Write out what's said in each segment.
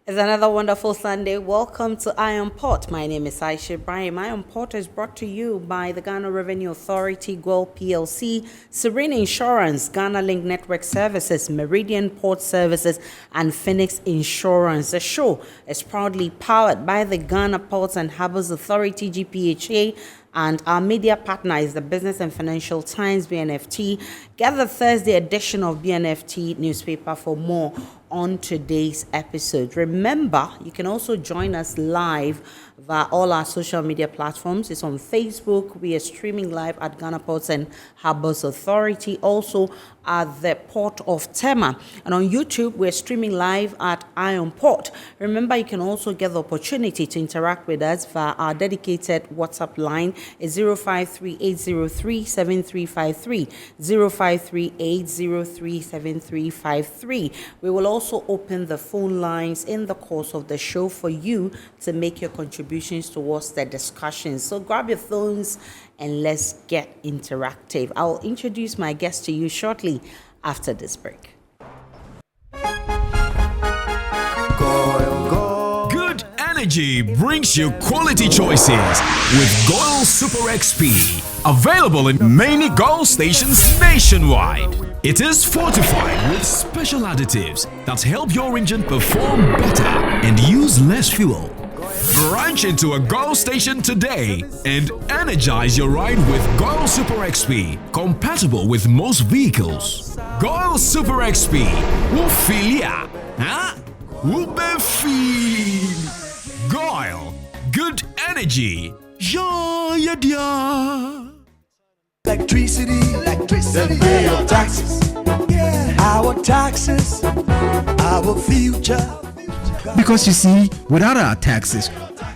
It's another wonderful Sunday. Welcome to Iron Pot. My name is Aisha Ibrahim. Iron Pot is brought to you by the Ghana Revenue Authority, Goil PLC, Serene Insurance, Ghana Link Network Services, Meridian Port Services, and Phoenix Insurance. The show is proudly powered by the Ghana Ports and Harbours Authority-GPHA, and our media partner is the Business and Financial Times, BNFT. Get the Thursday edition of BNFT newspaper for more on today's episode. Remember, you can also join us live via all our social media platforms. It's on Facebook. We are streaming live at Ghana Ports and Harbours Authority, also at the Port of Tema. And on YouTube, we're streaming live at Iron Port. Remember, you can also get the opportunity to interact with us via our dedicated WhatsApp line. It's 053-803-7353, 053-803-7353. We will also open the phone lines in the course of the show for you to make your contributions towards the discussion. So grab your phones and let's get interactive. I'll introduce my guest to you shortly after this break. Good energy brings you quality choices with Goil Super XP. Available in many Goil stations nationwide. It is fortified with special additives that help your engine perform better and use less fuel. Branch into a Goil station today and energize your ride with Goil Super XP, compatible with most vehicles. Goil Super XP, Wufilia, huh? Wubefeel. Goil, good energy. Yeah, yeah. Electricity, then pay your taxes. Our taxes, our future. Because you see, without our taxes,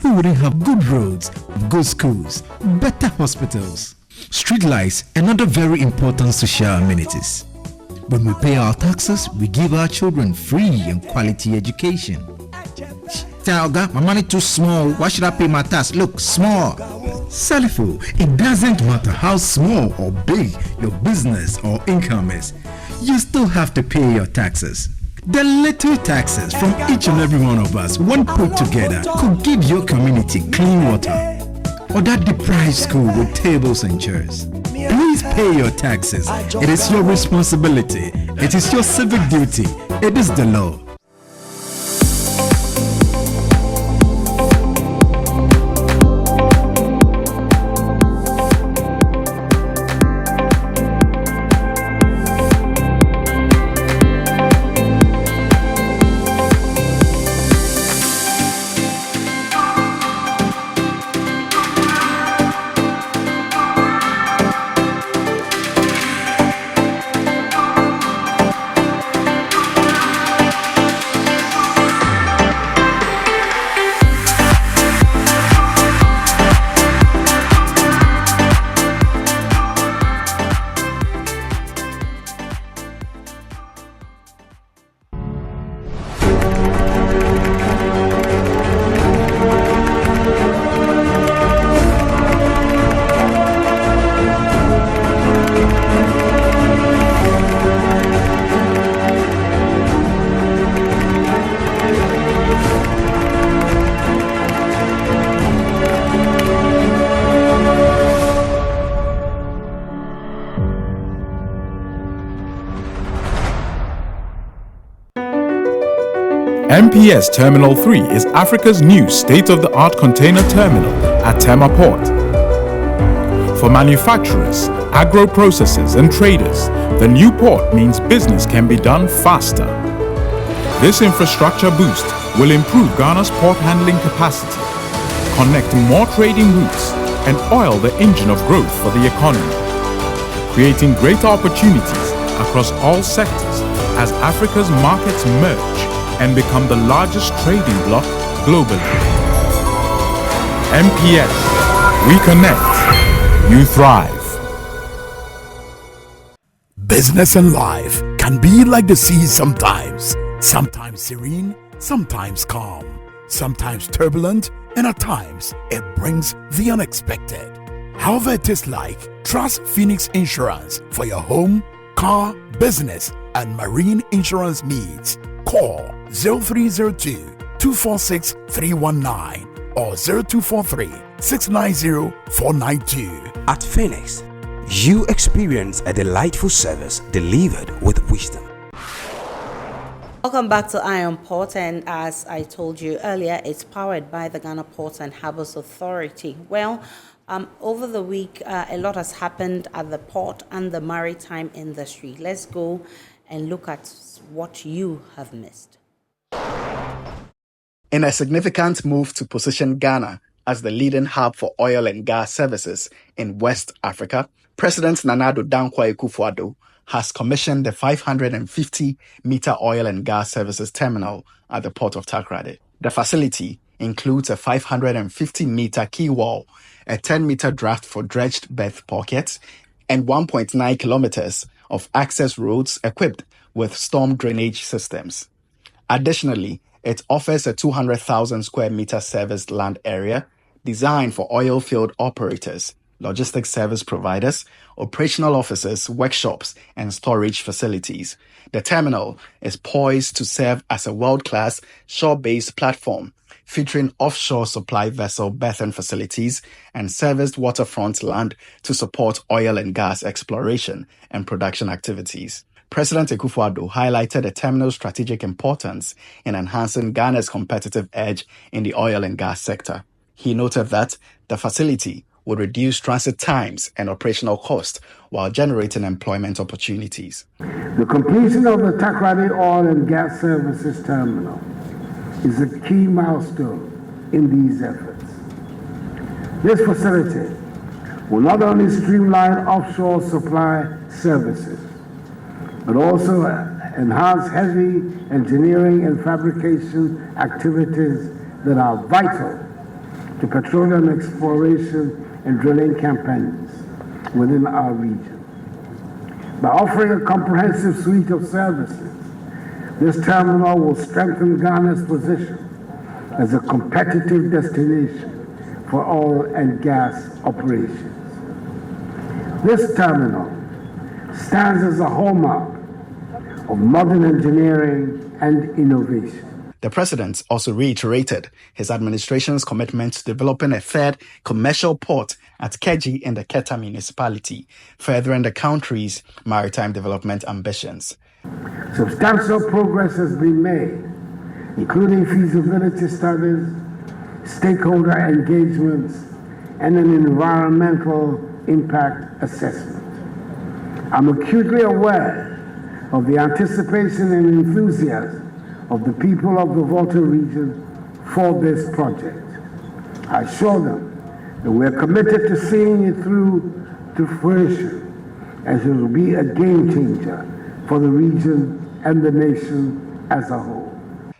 we wouldn't have good roads, good schools, better hospitals, street lights, and other very important social amenities. When we pay our taxes, we give our children free and quality education. Talga, my money too small. Why should I pay my tax? Look, small. Salifo, it doesn't matter how small or big your business or income is. You still have to pay your taxes. The little taxes from each and every one of us, when put together, could give your community clean water or that deprived school with tables and chairs. Please pay your taxes. It is your responsibility. It is your civic duty. It is the law. MPS Terminal 3 is Africa's new state-of-the-art container terminal at Tema Port. For manufacturers, agro-processors and traders, the new port means business can be done faster. This infrastructure boost will improve Ghana's port handling capacity, connect more trading routes, and oil the engine of growth for the economy, creating greater opportunities across all sectors as Africa's markets merge and become the largest trading bloc globally. MPS, we connect, you thrive. Business and life can be like the sea sometimes. Sometimes serene, sometimes calm, sometimes turbulent, and at times it brings the unexpected. However it is like, trust Phoenix Insurance for your home, car, business, and marine insurance needs. Call 0302 246 319 or 0243 690 492. At Phoenix, you experience a delightful service delivered with wisdom. Welcome back to Iron Port, and as I told you earlier, it's powered by the Ghana Ports and Harbours Authority. Well, over the week, a lot has happened at the port and the maritime industry. Let's go and look at what you have missed. In a significant move to position Ghana as the leading hub for oil and gas services in West Africa, President Nana Addo Dankwa Akufo-Addo has commissioned the 550-meter oil and gas services terminal at the port of Takoradi. The facility includes a 550-meter quay wall, a 10-meter draft for dredged berth pockets, and 1.9 kilometers of access roads equipped with storm drainage systems. Additionally, it offers a 200,000 square meter serviced land area designed for oil field operators, logistics service providers, operational offices, workshops, and storage facilities. The terminal is poised to serve as a world-class shore-based platform featuring offshore supply vessel berthing facilities and serviced waterfront land to support oil and gas exploration and production activities. President Akufo-Addo highlighted the terminal's strategic importance in enhancing Ghana's competitive edge in the oil and gas sector. He noted that the facility would reduce transit times and operational costs while generating employment opportunities. The completion of the Takoradi Oil and Gas Services Terminal is a key milestone in these efforts. This facility will not only streamline offshore supply services, but also enhance heavy engineering and fabrication activities that are vital to petroleum exploration and drilling campaigns within our region. By offering a comprehensive suite of services, this terminal will strengthen Ghana's position as a competitive destination for oil and gas operations. This terminal stands as a hallmark of modern engineering and innovation. The president also reiterated his administration's commitment to developing a third commercial port at Keji in the Keta municipality, furthering the country's maritime development ambitions. Substantial progress has been made, including feasibility studies, stakeholder engagements, and an environmental impact assessment. I'm acutely aware of the anticipation and enthusiasm of the people of the Volta region for this project. I assure them that we're committed to seeing it through to fruition, as it will be a game changer for the region and the nation as a whole.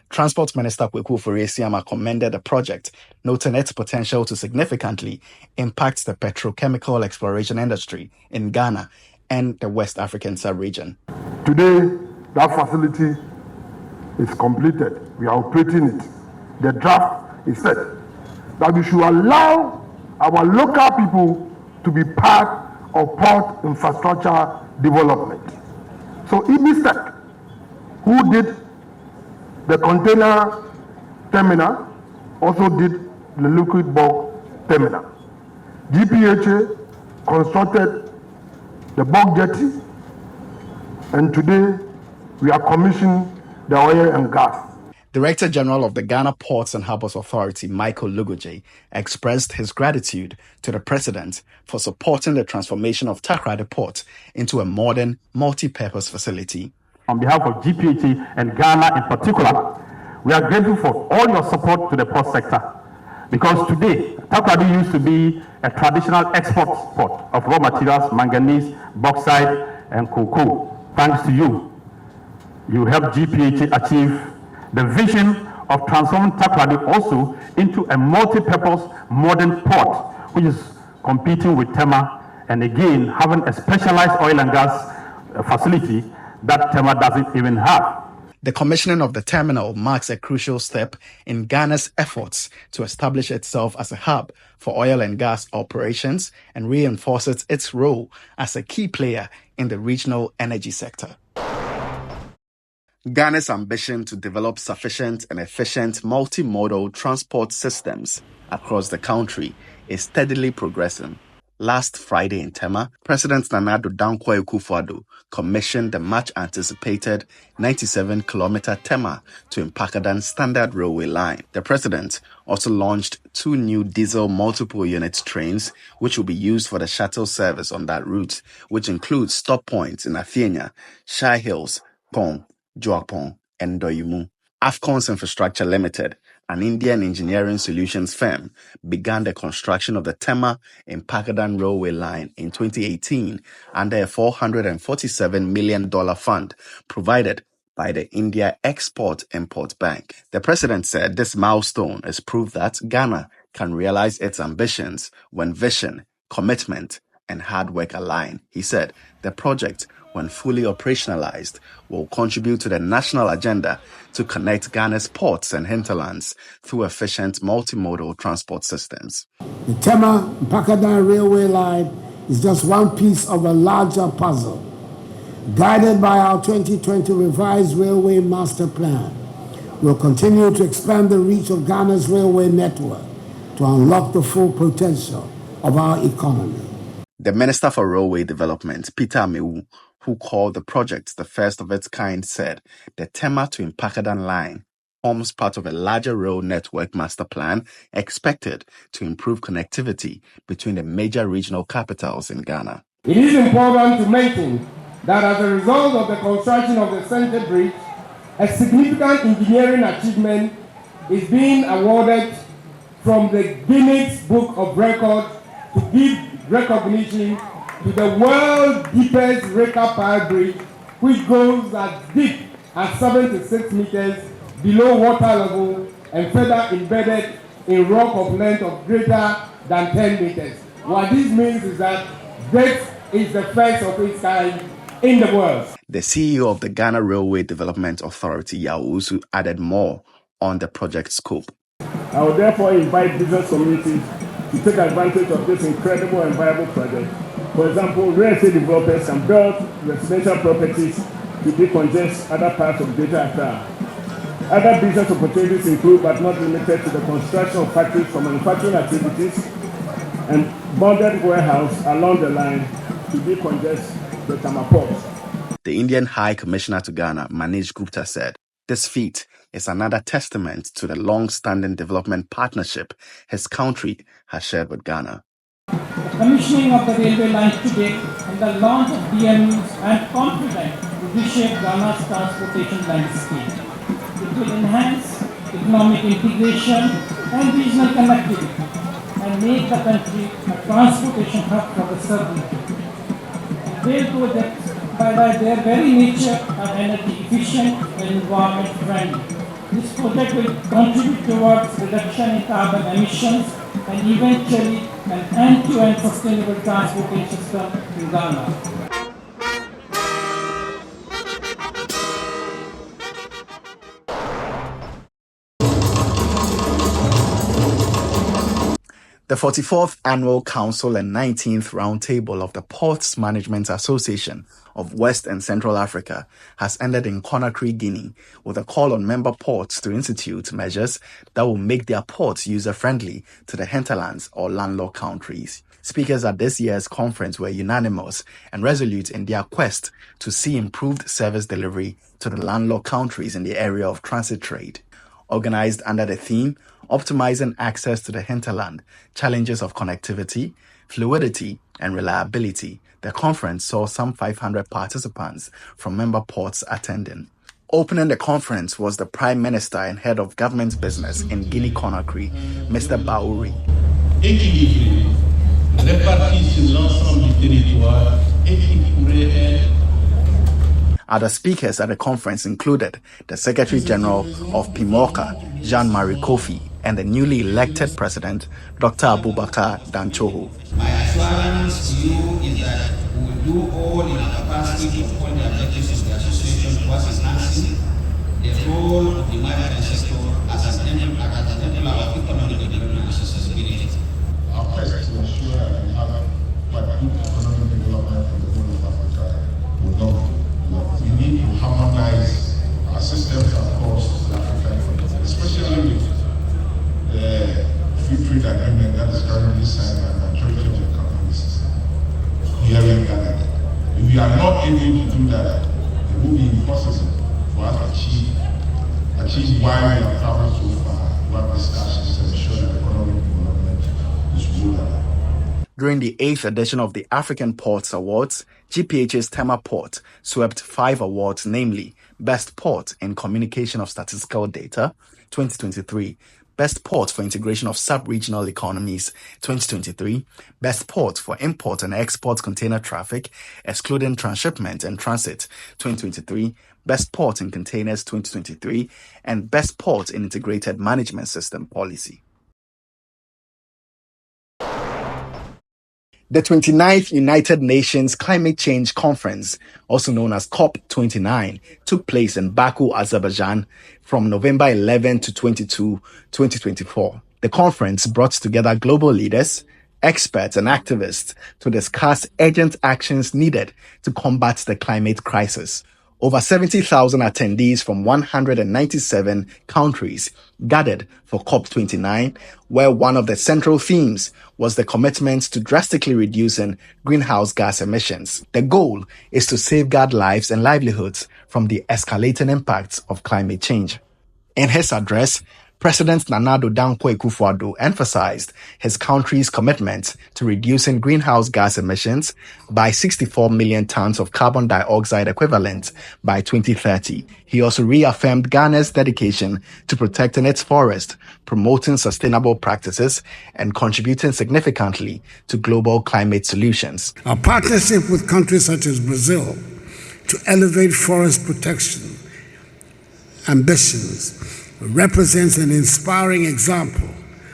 Transport Minister Kweku Ofori-Esiama commended the project, noting its potential to significantly impact the petrochemical exploration industry in Ghana and the West African sub-region. Today, that facility is completed. We are operating it. The draft is set that we should allow our local people to be part of port infrastructure development. So Ibistek, who did the container terminal, also did the liquid bulk terminal. GPHA constructed the bulk jetty, and today we are commissioning the oil and gas. Director General of the Ghana Ports and Harbours Authority, Michael Lugoje, expressed his gratitude to the President for supporting the transformation of Takoradi Port into a modern, multi-purpose facility. On behalf of GPHA and Ghana in particular, we are grateful for all your support to the port sector, because today, Takoradi used to be a traditional export port of raw materials, manganese, bauxite, and cocoa. Thanks to you, you helped GPHA achieve the vision of transforming Takoradi also into a multi-purpose modern port, which is competing with Tema, and again having a specialized oil and gas facility that Tema doesn't even have. The commissioning of the terminal marks a crucial step in Ghana's efforts to establish itself as a hub for oil and gas operations and reinforces its role as a key player in the regional energy sector. Ghana's ambition to develop sufficient and efficient multimodal transport systems across the country is steadily progressing. Last Friday in Tema, President Nana Addo Dankwa Akufo-Addo commissioned the much-anticipated 97-kilometer Tema-Mpakadan standard railway line. The president also launched 2 new diesel multiple-unit trains, which will be used for the shuttle service on that route, which includes stop points in Afienya, Shai Hills, Pong, Joapong, and Doyumu. Afcons Infrastructure Limited, an Indian engineering solutions firm, began the construction of the Tema-Mpakadan railway line in 2018 under a $447 million fund provided by the India Export-Import Bank. The president said this milestone is proof that Ghana can realize its ambitions when vision, commitment, and hard work align. He said the project, when fully operationalized, will contribute to the national agenda to connect Ghana's ports and hinterlands through efficient multimodal transport systems. The Tema-Mpakadan railway line is just one piece of a larger puzzle. Guided by our 2020 revised railway master plan, we'll continue to expand the reach of Ghana's railway network to unlock the full potential of our economy. The Minister for Railway Development, Peter Amewu, who called the project the first of its kind, said the Tema to Mpakadan line forms part of a larger rail network master plan expected to improve connectivity between the major regional capitals in Ghana. It is important to mention that as a result of the construction of the Center Bridge, a significant engineering achievement is being awarded from the Guinness Book of Records to give recognition to the world's deepest Reka Pile Bridge, which goes as deep as 76 meters below water level and further embedded in rock of length of greater than 10 meters. What this means is that this is the first of its kind in the world. The CEO of the Ghana Railway Development Authority, Yawusu, added more on the project scope. I would therefore invite business communities to take advantage of this incredible and viable project. For example, real estate developers can build residential properties to decongest other parts of Greater Accra. Other business opportunities include, but not limited to, the construction of factories for manufacturing activities and bonded warehouse along the line to decongest the Tama port. The Indian High Commissioner to Ghana, Manish Gupta, said this feat is another testament to the long-standing development partnership his country has shared with Ghana. The commissioning of the railway line today and the launch of DMUs I am confident will reshape Ghana's transportation landscape. It will enhance economic integration and regional connectivity and make the country a transportation hub for the southern. Rail projects, by their very nature, are energy efficient and environment friendly. This project will contribute towards reduction in carbon emissions and eventually an end-to-end sustainable transportation system in Ghana. The 44th Annual Council and 19th Roundtable of the Ports Management Association of West and Central Africa has ended in Conakry, Guinea, with a call on member ports to institute measures that will make their ports user-friendly to the hinterlands or landlocked countries. Speakers at this year's conference were unanimous and resolute in their quest to see improved service delivery to the landlocked countries in the area of transit trade. Organized under the theme, Optimizing Access to the Hinterland, Challenges of Connectivity, Fluidity, and Reliability, the conference saw some 500 participants from member ports attending. Opening the conference was the Prime Minister and Head of Government Business in Guinea Conakry, Mr. Baouri. Équilibré, réparti sur l'ensemble du territoire et qui pourrait être. Other speakers at the conference included the Secretary General of PIMOCA, Jean-Marie Kofi, and the newly elected President, Dr. Abubakar Danchoho. My assurance to you is that we will do all in our capacity to uphold the objectives of the association towards enhancing the role of the maritime sector as an enabler of economic development and accessibility. Our quest to ensure that we have quite good economic development for the whole of Africa will not. We need to harmonize our which is why we have traveled so far to have discussions to ensure that economic development is smoother. During the 8th edition of the African Ports Awards, GPHA's Tema Port swept 5 awards, namely Best Port in Communication of Statistical Data, 2023, Best Port for Integration of Sub-Regional Economies, 2023, Best Port for Import and Export Container Traffic, excluding Transshipment and Transit, 2023, Best Port in Containers, 2023, and Best Port in Integrated Management System Policy. The 29th United Nations Climate Change Conference, also known as COP29, took place in Baku, Azerbaijan from November 11 to 22, 2024. The conference brought together global leaders, experts, and activists to discuss urgent actions needed to combat the climate crisis. Over 70,000 attendees from 197 countries gathered for COP29, where one of the central themes was the commitment to drastically reducing greenhouse gas emissions. The goal is to safeguard lives and livelihoods from the escalating impacts of climate change. In his address, President Nana Addo Dankwa Akufo-Addo emphasized his country's commitment to reducing greenhouse gas emissions by 64 million tons of carbon dioxide equivalent by 2030. He also reaffirmed Ghana's dedication to protecting its forest, promoting sustainable practices, and contributing significantly to global climate solutions. Our partnership with countries such as Brazil to elevate forest protection ambitions represents an inspiring example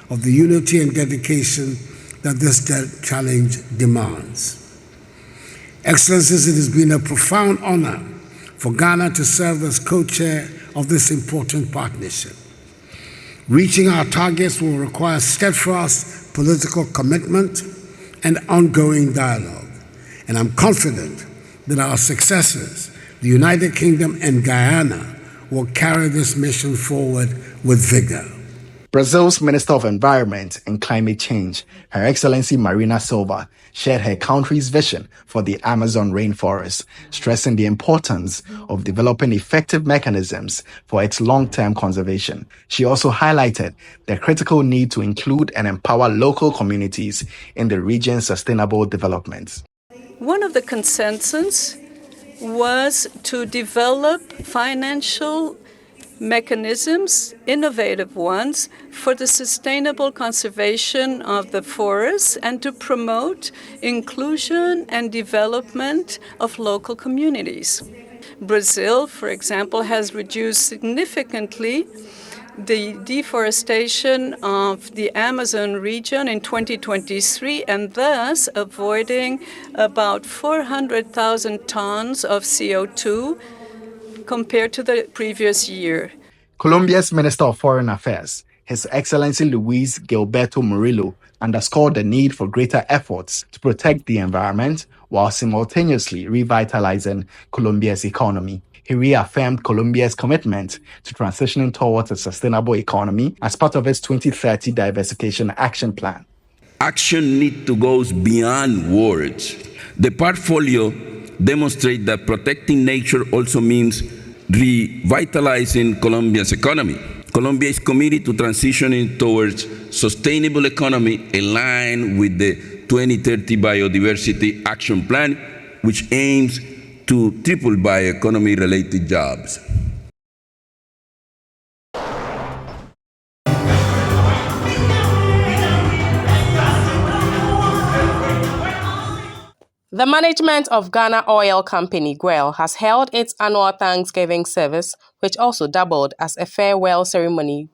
of the unity and dedication that this challenge demands. Excellencies, it has been a profound honor for Ghana to serve as co-chair of this important partnership. Reaching our targets will require steadfast political commitment and ongoing dialogue, and I'm confident that our successors, the United Kingdom and Guyana, will carry this mission forward with vigor. Brazil's Minister of Environment and Climate Change, Her Excellency Marina Silva, shared her country's vision for the Amazon rainforest, stressing the importance of developing effective mechanisms for its long-term conservation. She also highlighted the critical need to include and empower local communities in the region's sustainable development. One of the consensus was to develop financial mechanisms, innovative ones, for the sustainable conservation of the forests and to promote inclusion and development of local communities. Brazil, for example, has reduced significantly the deforestation of the Amazon region in 2023 and thus avoiding about 400,000 tons of CO2 compared to the previous year. Colombia's Minister of Foreign Affairs, His Excellency Luis Gilberto Murillo, underscored the need for greater efforts to protect the environment while simultaneously revitalizing Colombia's economy. He reaffirmed Colombia's commitment to transitioning towards a sustainable economy as part of its 2030 Diversification Action Plan. Action needs to go beyond words. The portfolio demonstrates that protecting nature also means revitalizing Colombia's economy. Colombia is committed to transitioning towards sustainable economy aligned with the 2030 Biodiversity Action Plan, which aims to triple bioeconomy-related jobs. The management of Ghana Oil Company, Goil, has held its annual Thanksgiving service, which also doubled as a farewell ceremony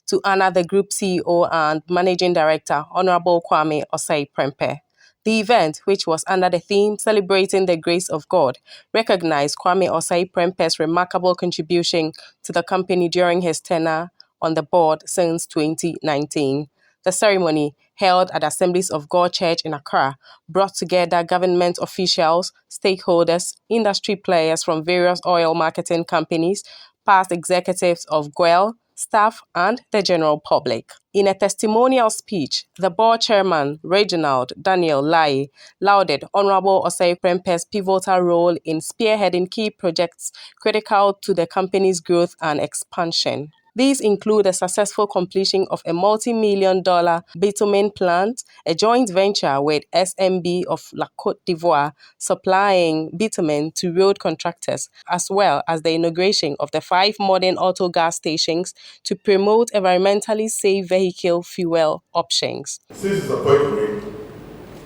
to honor the Group CEO and Managing Director, Honorable Kwame Osei-Prempeh. The event, which was under the theme Celebrating the Grace of God, recognized Kwame Osei-Prempeh's remarkable contribution to the company during his tenure on the board since 2019. The ceremony, held at Assemblies of God Church in Accra, brought together government officials, stakeholders, industry players from various oil marketing companies, past executives of Goil, staff, and the general public. In a testimonial speech, the board chairman, Reginald Daniel Lai, lauded Honorable Osei Prempeh's pivotal role in spearheading key projects critical to the company's growth and expansion. These include the successful completion of a multi-million-dollar bitumen plant, a joint venture with SMB of La Côte d'Ivoire supplying bitumen to road contractors, as well as the inauguration of the 5 modern auto gas stations to promote environmentally safe vehicle fuel options. Since his appointment,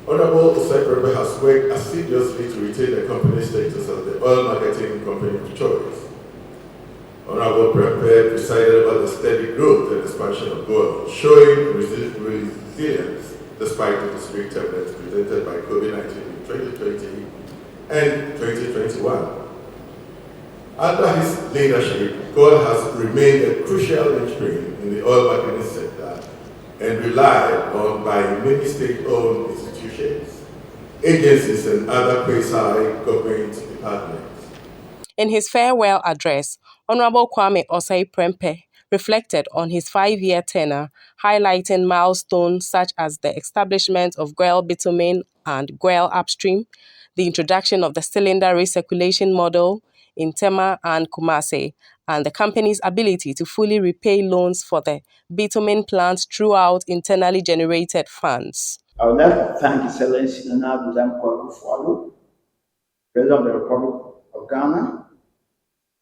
Honorable Osei Prempeh has worked assiduously to retain the company's status as the oil marketing company of choice. Honorable Prempeh presided over the steady growth and expansion of Goil, showing resilience despite the discrete turbulence presented by COVID-19 in 2020 and 2021. Under his leadership, Goil has remained a crucial linchpin in the oil marketing sector and relied on by many state-owned institutions, agencies, and other quasi-government departments. In his farewell address, Honorable Kwame Osei Prempeh reflected on his 5-year tenure, highlighting milestones such as the establishment of Goil Bitumen and Goil Upstream, the introduction of the cylinder recirculation model in Tema and Kumasi, and the company's ability to fully repay loans for the bitumen plant throughout internally generated funds. I would like to thank His Excellency Nana Akufo-Addo, President of the Republic of Ghana,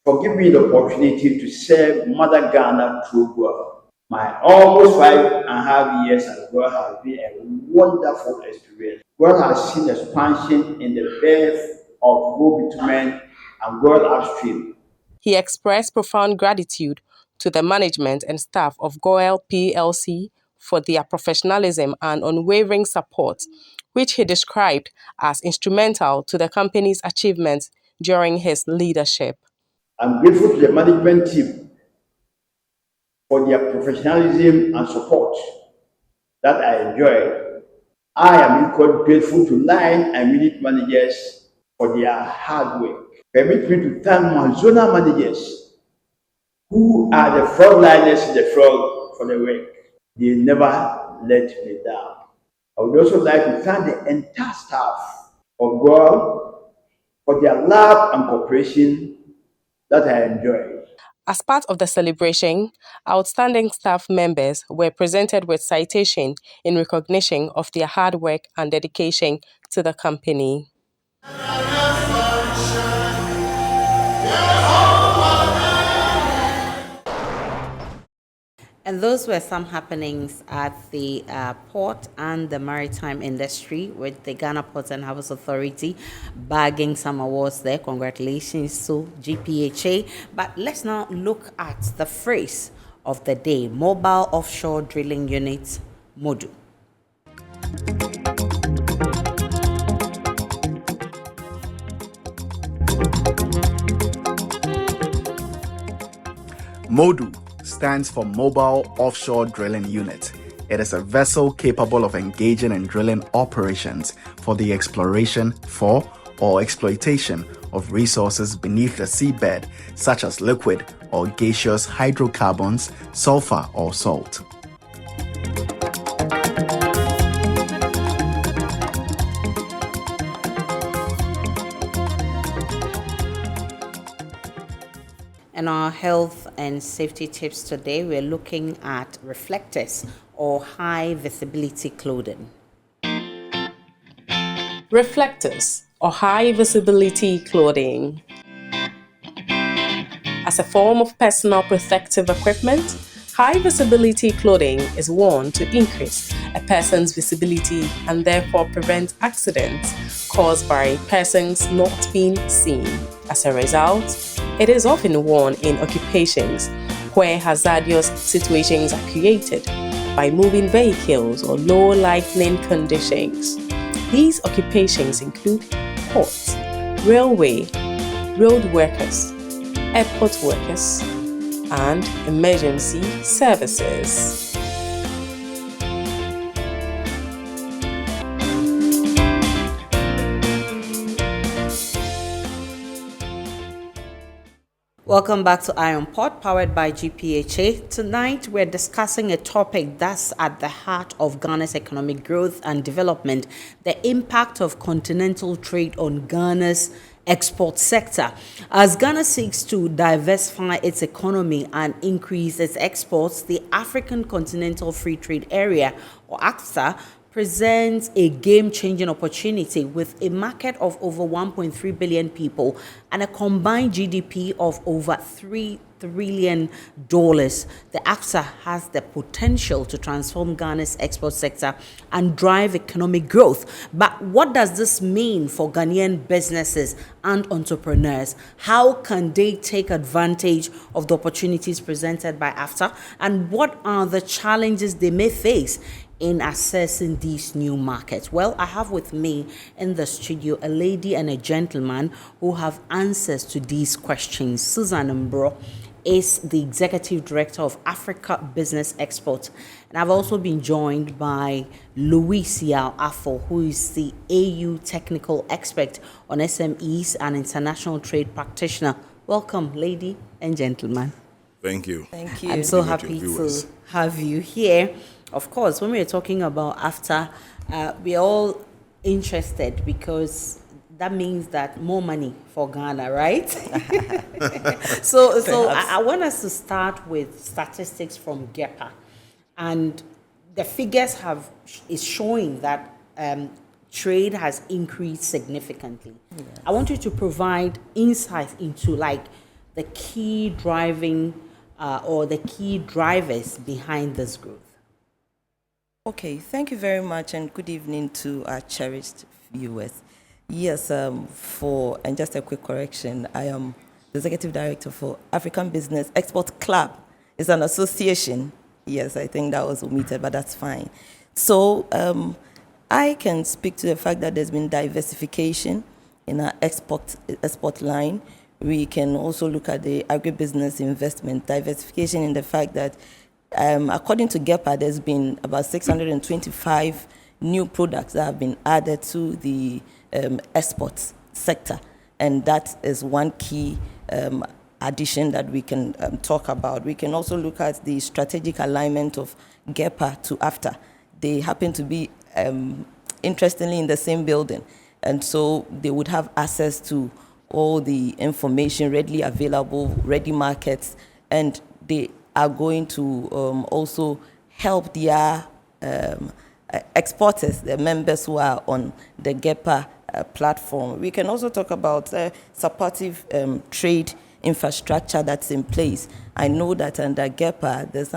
for giving me the opportunity to serve Mother Ghana through Goil. My almost 5.5 years at Goil has been a wonderful experience. Goil has seen expansion in the birth of Goil Bitumen and Goil Upstream. He expressed profound gratitude to the management and staff of Goil PLC for their professionalism and unwavering support, which he described as instrumental to the company's achievements during his leadership. I'm grateful to the management team for their professionalism and support that I enjoy. I am equally grateful to line and unit managers for their hard work. Permit me to thank my zonal managers who are the frontliners in the front for the work. They never let me down. I would also like to thank the entire staff of Goil for their love and cooperation that I enjoy. As part of the celebration, outstanding staff members were presented with citation in recognition of their hard work and dedication to the company. And those were some happenings at the port and the maritime industry, with the Ghana Ports and Harbours Authority bagging some awards there. Congratulations to GPHA. But let's now look at the phrase of the day: Mobile Offshore Drilling Unit, MODU. MODU stands for Mobile Offshore Drilling Unit. It is a vessel capable of engaging in drilling operations for the exploration for or exploitation of resources beneath the seabed, such as liquid or gaseous hydrocarbons, sulfur or salt. In our health and safety tips today, we're looking at reflectors or high visibility clothing. Reflectors or high visibility clothing. As a form of personal protective equipment, high visibility clothing is worn to increase a person's visibility and therefore prevent accidents caused by persons not being seen. As a result, it is often worn in occupations where hazardous situations are created by moving vehicles or low lighting conditions. These occupations include ports, railway, road workers, airport workers, and emergency services. Welcome back to Iron Pot, powered by GPHA. Tonight, we're discussing a topic that's at the heart of Ghana's economic growth and development, the impact of continental trade on Ghana's export sector. As Ghana seeks to diversify its economy and increase its exports, the African Continental Free Trade Area, or ACFTA, presents a game-changing opportunity with a market of over 1.3 billion people and a combined GDP of over $3 trillion. The ACFTA has the potential to transform Ghana's export sector and drive economic growth. But what does this mean for Ghanaian businesses and entrepreneurs? How can they take advantage of the opportunities presented by ACFTA? And what are the challenges they may face in accessing these new markets? Well, I have with me in the studio a lady and a gentleman who have answers to these questions. Susan Mbro is the Executive Director of Africa Business Export. And I've also been joined by Louis Yao Afo, who is the AU Technical Expert on SMEs and International Trade Practitioner. Welcome, lady and gentleman. Thank you. Thank you. I'm so happy to have you here. Of course, when we're talking about AFTA, we're all interested because that means that more money for Ghana, right? So I want us to start with statistics from GEPA. And the figures is showing that trade has increased significantly. Yes. I want you to provide insights into the key driving or the key drivers behind this growth. Okay, thank you very much, and good evening to our cherished viewers. Yes, and just a quick correction, I am the Executive Director for African Business Export Club. It's an association. Yes, I think that was omitted, but that's fine. So I can speak to the fact that there's been diversification in our export line. We can also look at the agribusiness investment diversification in the fact that according to GEPA, there's been about 625 new products that have been added to the export sector. And that is one key addition that we can talk about. We can also look at the strategic alignment of GEPA to AFTA. They happen to be, interestingly, in the same building. And so they would have access to all the information readily available, ready markets, and they are going to also help their exporters, the members who are on the GEPA platform. We can also talk about supportive trade infrastructure that's in place. I know that under GEPA, there's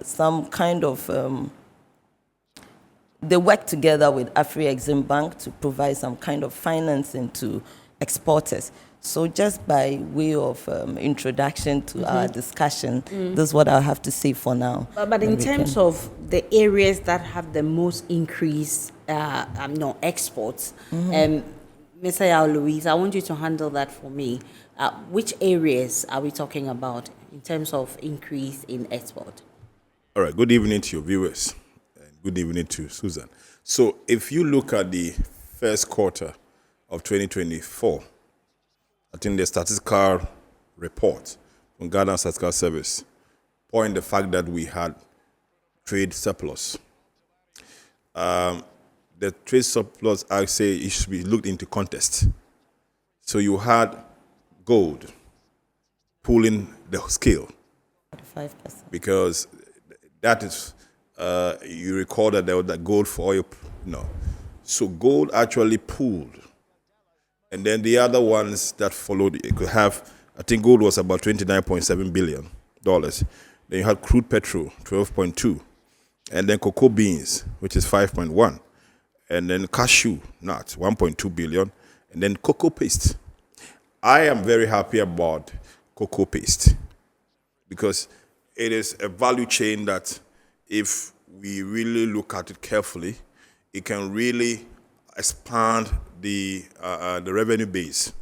some kind of they work together with Afri-Exim Bank to provide some kind of financing to exporters. So just by way of introduction to our discussion, this is what I'll have to say for now. But in terms of the areas that have the most increased exports, Mr. Yao Louise, I want you to handle that for me. Which areas are we talking about in terms of increase in export? All right, good evening to your viewers. And good evening to Susan. So if you look at the first quarter of 2024, I think the statistical report from Ghana Statistical Service point the fact that we had trade surplus. The trade surplus, I say, it should be looked into context. So you had gold pulling the scale. 45%. Because that is, you recall that there was that gold for oil. No. So gold actually pulled. And then the other ones that followed, it could have, I think gold was about $29.7 billion. Then you had crude petrol, 12.2. And then cocoa beans, which is 5.1. And then cashew nuts, 1.2 billion. And then cocoa paste. I am very happy about cocoa paste because it is a value chain that if we really look at it carefully, it can really expand the revenue base.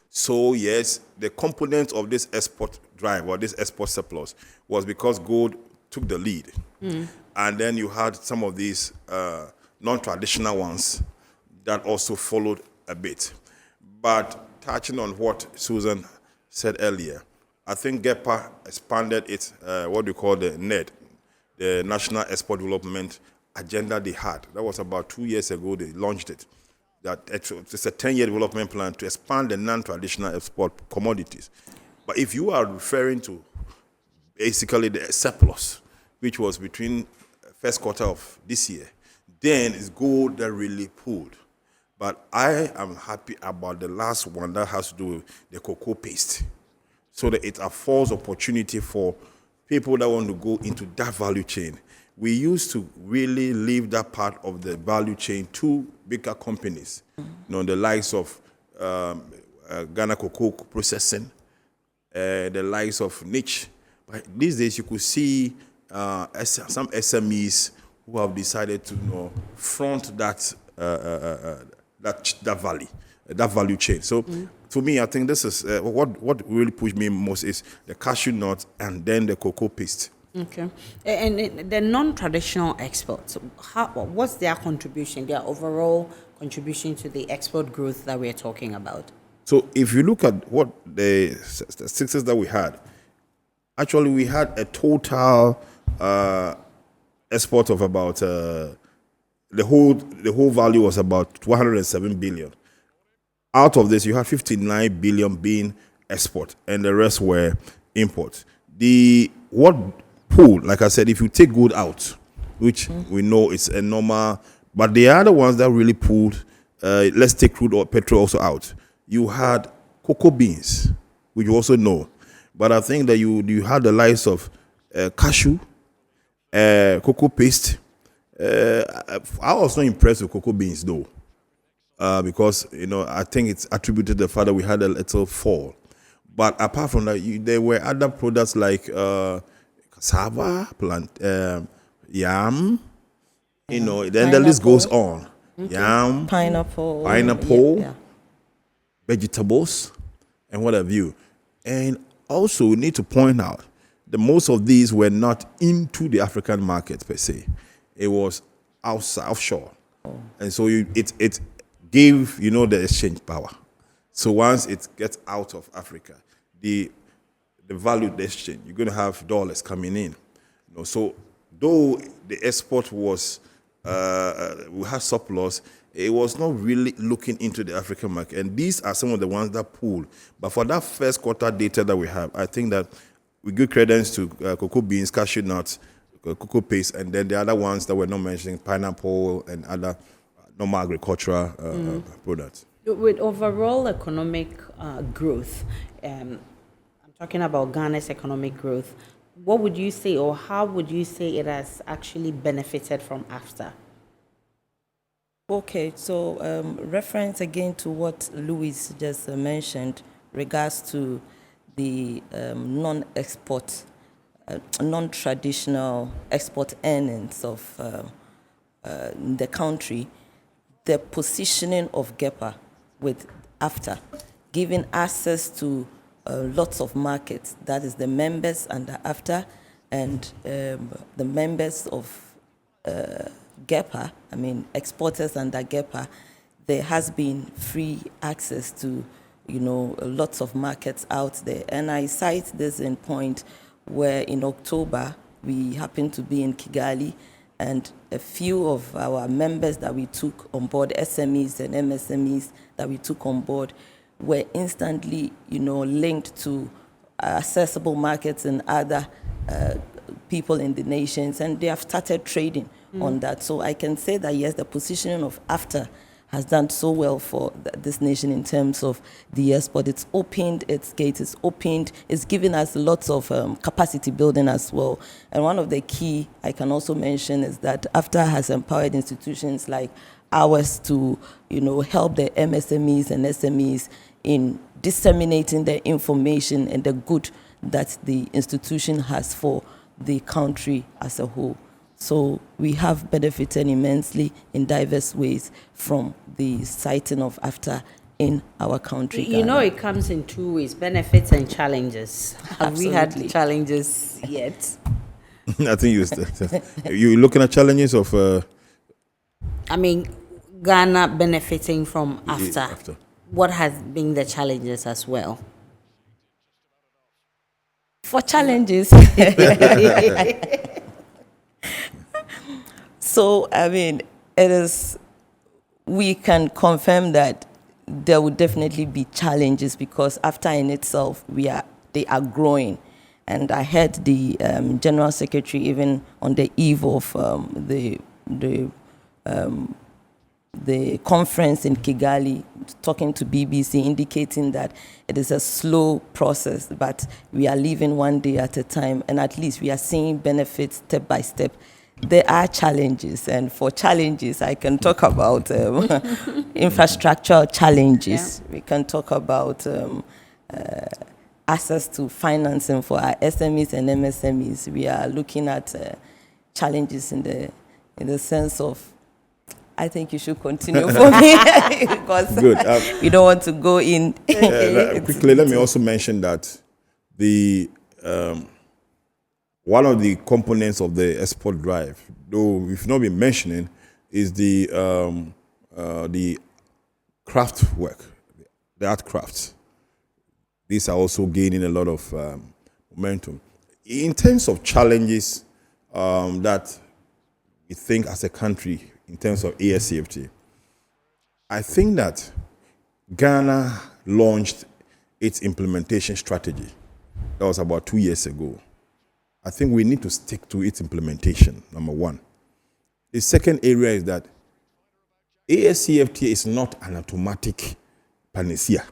So yes, the component of this export drive or this export surplus was because gold took the lead. And then you had some of these non-traditional ones that also followed a bit. But touching on what Susan said earlier, I think GEPA expanded its, what we call the NED, the National Export Development Agenda they had. That was about 2 years ago they launched it. That it's a 10-year development plan to expand the non-traditional export commodities. But if you are referring to basically the surplus, which was between first quarter of this year, then it's gold that really pulled. But I am happy about the last one that has to do with the cocoa paste, so that it affords opportunity for people that want to go into that value chain. We used to really leave that part of the value chain to bigger companies, the likes of Ghana Cocoa Processing, the likes of Niche. But these days, you could see some SMEs who have decided to front that value chain. So, to me, I think this is what really pushed me most is the cashew nut and then the cocoa paste. Okay. And the non-traditional exports, what's their contribution, their overall contribution to the export growth that we're talking about? So if you look at what the statistics that we had, actually we had a total export of about, the whole value was about 207 billion. Out of this, you had 59 billion being export, and the rest were import. What pool, like I said, if you take gold out, which we know it's a normal, but the other ones that really pulled, let's take crude or petrol also out. You had cocoa beans, which you also know, but I think that you had the likes of cashew, cocoa paste. I was not impressed with cocoa beans though, because I think it's attributed to the fact that we had a little fall. But apart from that, there were other products like cassava, yam, then the list goes on. Okay. Yam, pineapple, yeah. Vegetables, and what have you. And also, we need to point out that most of these were not into the African market per se. It was outside, offshore. And so it gave, the exchange power. So once it gets out of Africa, the value of the exchange, you're going to have dollars coming in. So though the export was, we had surplus, it was not really looking into the African market. And these are some of the ones that pulled. But for that first quarter data that we have, I think that we give credence to cocoa beans, cashew nuts, cocoa paste, and then the other ones that we're not mentioning, pineapple and other normal agricultural products. With overall economic growth, I'm talking about Ghana's economic growth, what would you say, or how would you say it has actually benefited from AFTA? Okay, so reference again to what Louis just mentioned regards to the non-traditional export earnings of the country. The positioning of GEPA with AFTA, giving access to lots of markets, that is the members under AFTA and the members of GEPA, exporters under GEPA, there has been free access to, lots of markets out there. And I cite this in point where in October, we happened to be in Kigali, and a few of our members that we took on board, SMEs and MSMEs that we took on board, were instantly, linked to accessible markets and other people in the nations, and they have started trading on that. So I can say that, yes, the positioning of AFTA has done so well for this nation in terms of the export. It's opened its gates, it's opened, it's given us lots of capacity building as well. And one of the key I can also mention is that AFTA has empowered institutions like ours to, help the MSMEs and SMEs in disseminating the information and the good that the institution has for the country as a whole. So we have benefited immensely in diverse ways from the sighting of AFTA in our country. It comes in two ways, benefits and challenges. Have we had challenges yet? I think you're looking at challenges of... Ghana benefiting from AFTA. What has been the challenges as well? For challenges. So, I mean, we can confirm that there will definitely be challenges because after in itself, they are growing. And I heard the General Secretary even on the eve of the conference in Kigali, talking to BBC, indicating that it is a slow process, but we are living one day at a time, and at least we are seeing benefits step by step. There are challenges, and for challenges, I can talk about infrastructural challenges. Yeah. We can talk about access to financing for our SMEs and MSMEs. We are looking at challenges in the sense of, I think you should continue for me because good. We don't want to go in. Quickly, let me also mention that the one of the components of the export drive, though we've not been mentioning, is the craft work, the art crafts. These are also gaining a lot of momentum. In terms of challenges that we think as a country, in terms of ASCFT, I think that Ghana launched its implementation strategy. That was about 2 years ago. I think we need to stick to its implementation, number one. The second area is that ASCFT is not an automatic panacea.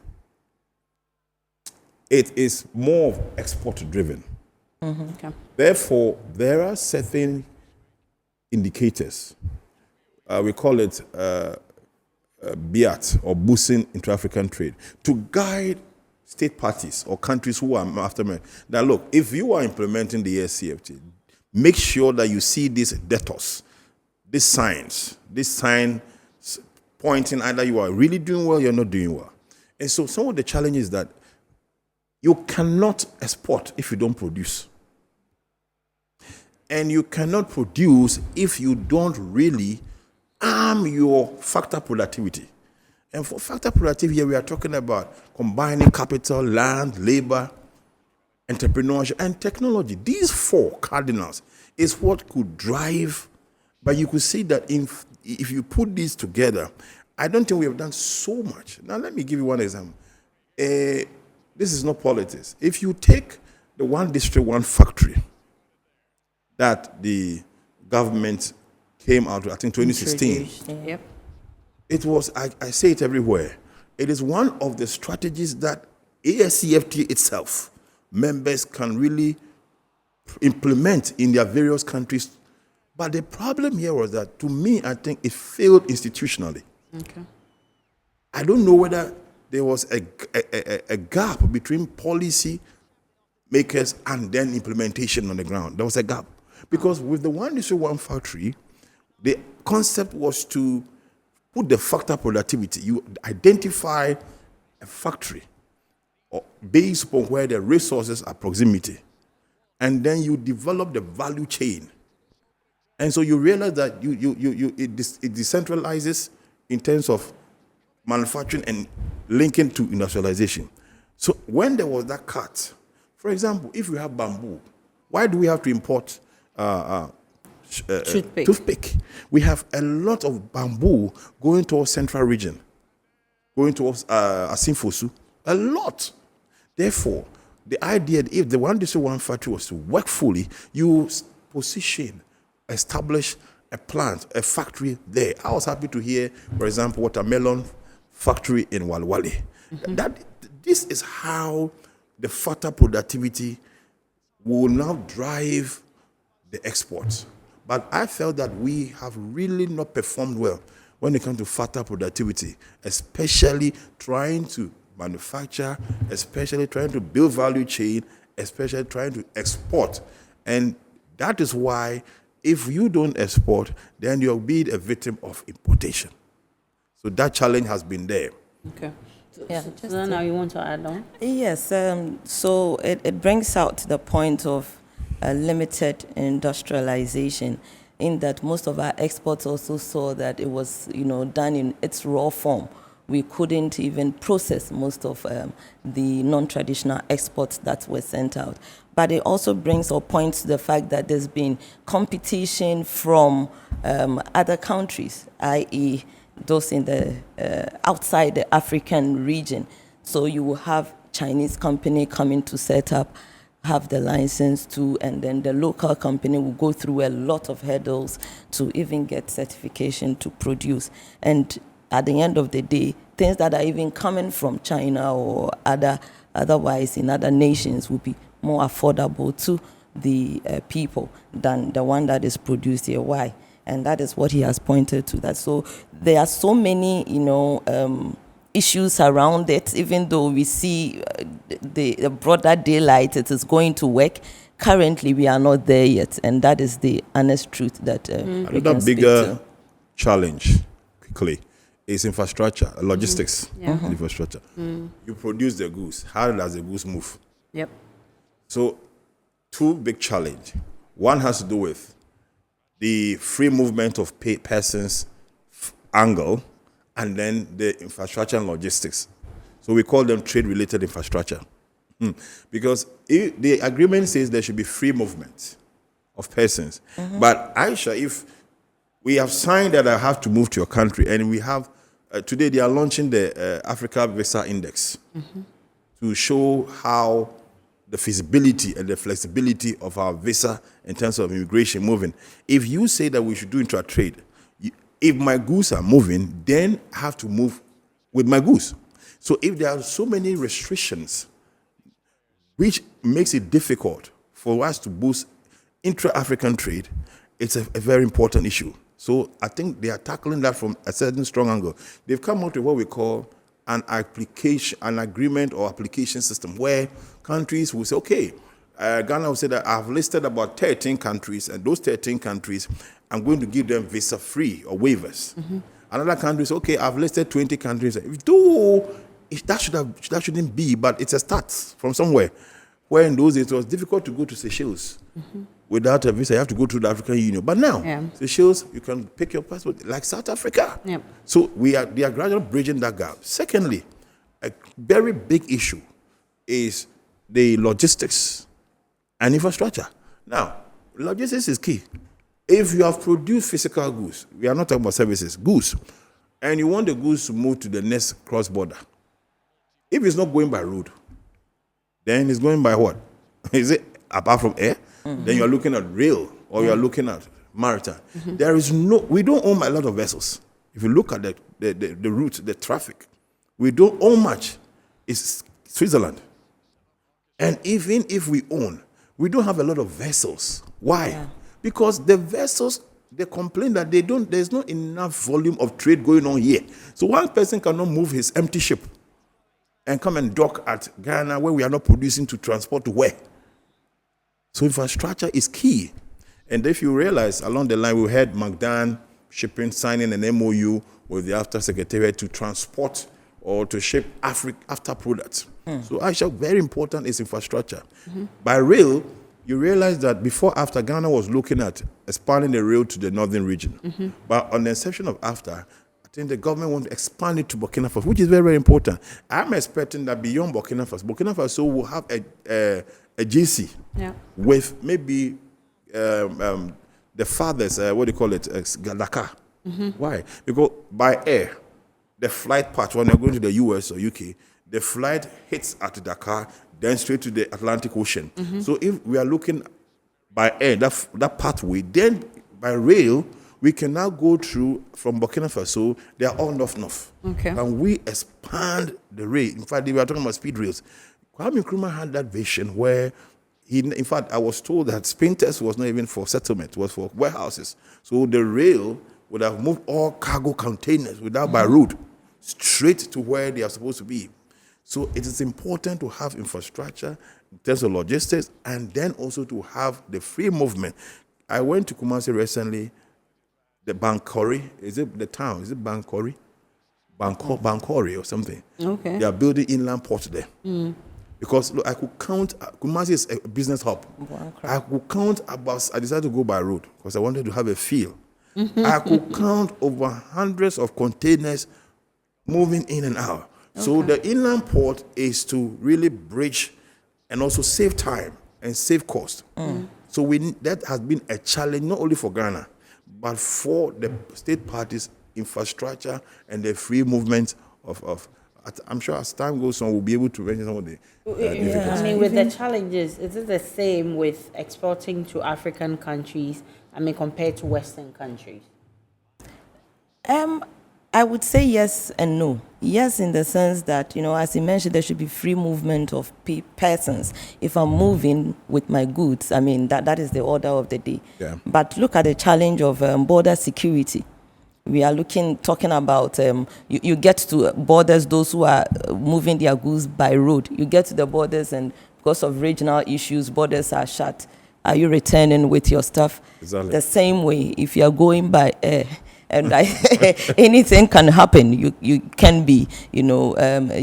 It is more export-driven. Mm-hmm. Okay. Therefore, there are certain indicators. We call it BIAT, or boosting intra-African trade, to guide state parties or countries who are after me. Now, look, if you are implementing the ASCFT, make sure that you see these debtors, these signs pointing either you are really doing well or you're not doing well. And so some of the challenges that you cannot export if you don't produce. And you cannot produce if you don't really arm your factor productivity. And for factor productivity, here we are talking about combining capital, land, labor, entrepreneurship, and technology. These four cardinals is what could drive, but you could see that if you put these together, I don't think we have done so much. Now, let me give you one example. This is not politics. If you take the one district, one factory that the government came out with, I think 2016. Yep. It was, I say it everywhere, it is one of the strategies that ASCFT itself, members can really implement in their various countries. But the problem here was that, to me, I think it failed institutionally. Okay. I don't know whether there was a gap between policy makers and then implementation on the ground. There was a gap. Because with the one district, one factory, the concept was to put the factor productivity. You identify a factory based upon where the resources are proximity. And then you develop the value chain. And so you realize that it decentralizes in terms of manufacturing and linking to industrialization. So when there was that cut, for example, if we have bamboo, why do we have to import toothpick? We have a lot of bamboo going towards central region, going towards Asinfosu, a lot. Therefore, the idea that if the one district, one factory was to work fully, you position, establish a plant, a factory there. I was happy to hear, for example, watermelon factory in Walwale. Mm-hmm. This is how the factor productivity will now drive the exports. But I felt that we have really not performed well when it comes to factor productivity, especially trying to manufacture, especially trying to build value chain, especially trying to export. And that is why if you don't export, then you'll be a victim of importation. So that challenge has been there. Okay. So now you want to add on? Yes. So it brings out the point of limited industrialization, in that most of our exports also saw that it was, done in its raw form, we couldn't even process most of the non-traditional exports that were sent out. But it also brings or points to the fact that there's been competition from other countries, i.e. those in the outside the African region. So you will have Chinese company coming to set up, have the license to, and then the local company will go through a lot of hurdles to even get certification to produce. And at the end of the day, things that are even coming from China or otherwise in other nations will be more affordable to the people than the one that is produced here. Why? And that is what he has pointed to. That so there are so many, issues around it. Even though we see the broader daylight, it is going to work. Currently, we are not there yet, and that is the honest truth that we another can speak bigger to. challenge, quickly, is infrastructure, logistics, Yeah. infrastructure. You produce the goods. How does the goods move? Yep. So, two big challenge. One has to do with the free movement of persons angle, and then the infrastructure and logistics. So we call them trade-related infrastructure. Because the agreement says there should be free movement of persons. But Aisha, if we have signed that I have to move to your country, and we have, today they are launching the Africa Visa Index to show how the feasibility and the flexibility of our visa in terms of immigration moving. If you say that we should do intra-trade, if my goods are moving, then I have to move with my goods. So if there are so many restrictions, which makes it difficult for us to boost intra-African trade, it's a very important issue. So I think they are tackling that from a certain strong angle. They've come out with what we call an agreement or application system, where countries will say, okay, Ghana will say that I've listed about 13 countries, and those 13 countries, I'm going to give them visa-free or waivers. Another country says, okay, I've listed 20 countries. Though that shouldn't be, but it's a start from somewhere. Where in those days it was difficult to go to Seychelles without a visa. You have to go to the African Union. But now, Seychelles, you can pick your passport like South Africa. Yep. So they are gradually bridging that gap. Secondly, a very big issue is the logistics and infrastructure. Now, logistics is key. If you have produced physical goods, we are not talking about services, goods, and you want the goods to move to the next cross-border, if it's not going by road, then it's going by what? Is it apart from air? Then you're looking at rail, or you're looking at maritime. We don't own a lot of vessels. If you look at the route, the traffic, we don't own much. It's Switzerland. And even if we own, we don't have a lot of vessels. Why? Yeah. Because the vessels, they complain that there's not enough volume of trade going on here. So one person cannot move his empty ship and come and dock at Ghana, where we are not producing, to transport to where? So infrastructure is key. And if you realize, along the line, we had McDan Shipping signing an MOU with the AFTA Secretariat to transport or to ship AFTA products. So actually, very important is infrastructure. By rail, you realize that before AFTA, Ghana was looking at expanding the rail to the northern region. But on the inception of AFTA, I think the government wants to expand it to Burkina Faso, which is very, very important. I'm expecting that beyond Burkina Faso will have a GC with maybe the farthest, what do you call it, Dakar. Why? Because by air, the flight path, when you're going to the US or UK, the flight hits at Dakar, then straight to the Atlantic Ocean. So if we are looking by air, that pathway, then by rail, we can now go through from Burkina Faso. They are all north. Okay. And we expand the rail. In fact, we were talking about speed rails. Kwame Nkrumah had that vision where, in fact, I was told that Spain test was not even for settlement, it was for warehouses. So the rail would have moved all cargo containers without by road straight to where they are supposed to be. So it is important to have infrastructure in terms of logistics, and then also to have the free movement. I went to Kumasi recently, the Bankori, is it the town? Is it Bankori? Bankori or something. Okay. They are building inland port there. Because look, I could count, Kumasi is a business hub. I could count about, I decided to go by road because I wanted to have a feel. I could count over hundreds of containers moving in and out. So the inland port is to really bridge and also save time and save cost. So that has been a challenge not only for Ghana, but for the state parties, infrastructure, and the free movement of I'm sure as time goes on, we'll be able to mention some of the difficulties. I mean, with the challenges, is it the same with exporting to African countries, compared to Western countries? I would say yes and no. Yes, in the sense that, as you mentioned, there should be free movement of persons. If I'm moving with my goods, that is the order of the day. Yeah. But look at the challenge of border security. We are talking about, you get to borders, those who are moving their goods by road. You get to the borders, and because of regional issues, borders are shut. Are you returning with your stuff? Exactly. The same way, if you are going by air, and anything can happen. You can be,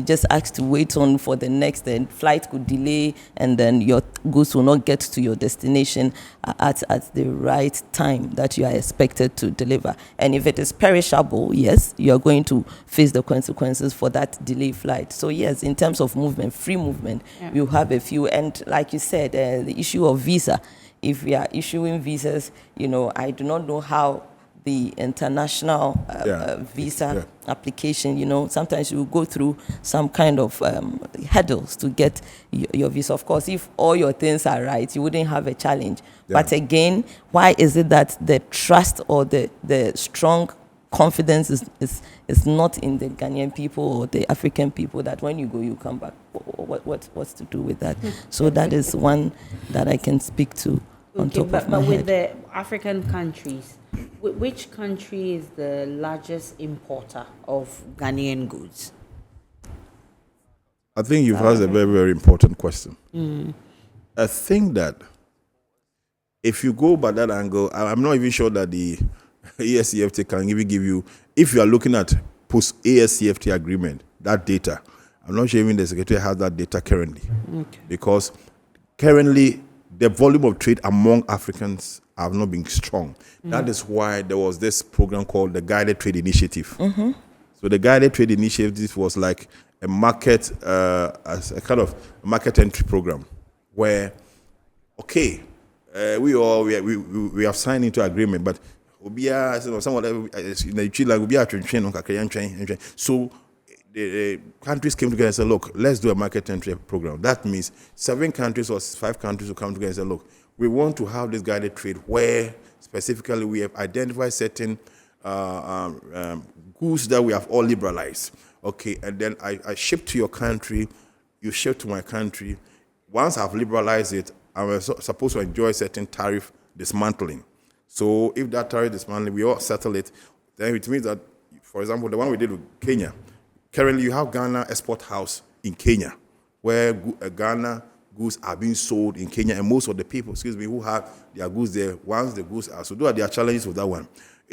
just asked to wait on for the next, and flight could delay, and then your goods will not get to your destination at the right time that you are expected to deliver. And if it is perishable, yes, you are going to face the consequences for that delayed flight. So yes, in terms of movement, free movement, you have a few. And like you said, the issue of visa. If we are issuing visas, I do not know how the international visa application, sometimes you go through some kind of hurdles to get your visa. Of course, if all your things are right, you wouldn't have a challenge. But again, why is it that the trust or the strong confidence is not in the Ghanaian people or the African people, that when you go, you come back? What's to do with that? So that is one that I can speak to on top of my head. But with the African countries, which country is the largest importer of Ghanaian goods? I think you've asked a very, very important question. I think that if you go by that angle, I'm not even sure that the ASCFTA can even give you, if you are looking at post-ASCFTA agreement, that data, I'm not sure even the Secretary has that data currently. Because currently, the volume of trade among Africans have not been strong. That is why there was this program called the Guided Trade Initiative. So the Guided Trade Initiative was like a market, as a kind of market entry program, where, we have signed into agreement, but so the countries came together and said, look, let's do a market entry program. That means 7 countries or 5 countries will come together and say, look, we want to have this guided trade where specifically we have identified certain goods that we have all liberalized. And then I ship to your country, you ship to my country. Once I've liberalized it, I'm supposed to enjoy certain tariff dismantling. So if that tariff dismantling, we all settle it, then it means that, for example, the one we did with Kenya, currently you have Ghana Export House in Kenya, where Ghana goods are being sold in Kenya, and most of the people, who have their goods there, once the goods are, so those are their challenges with that one.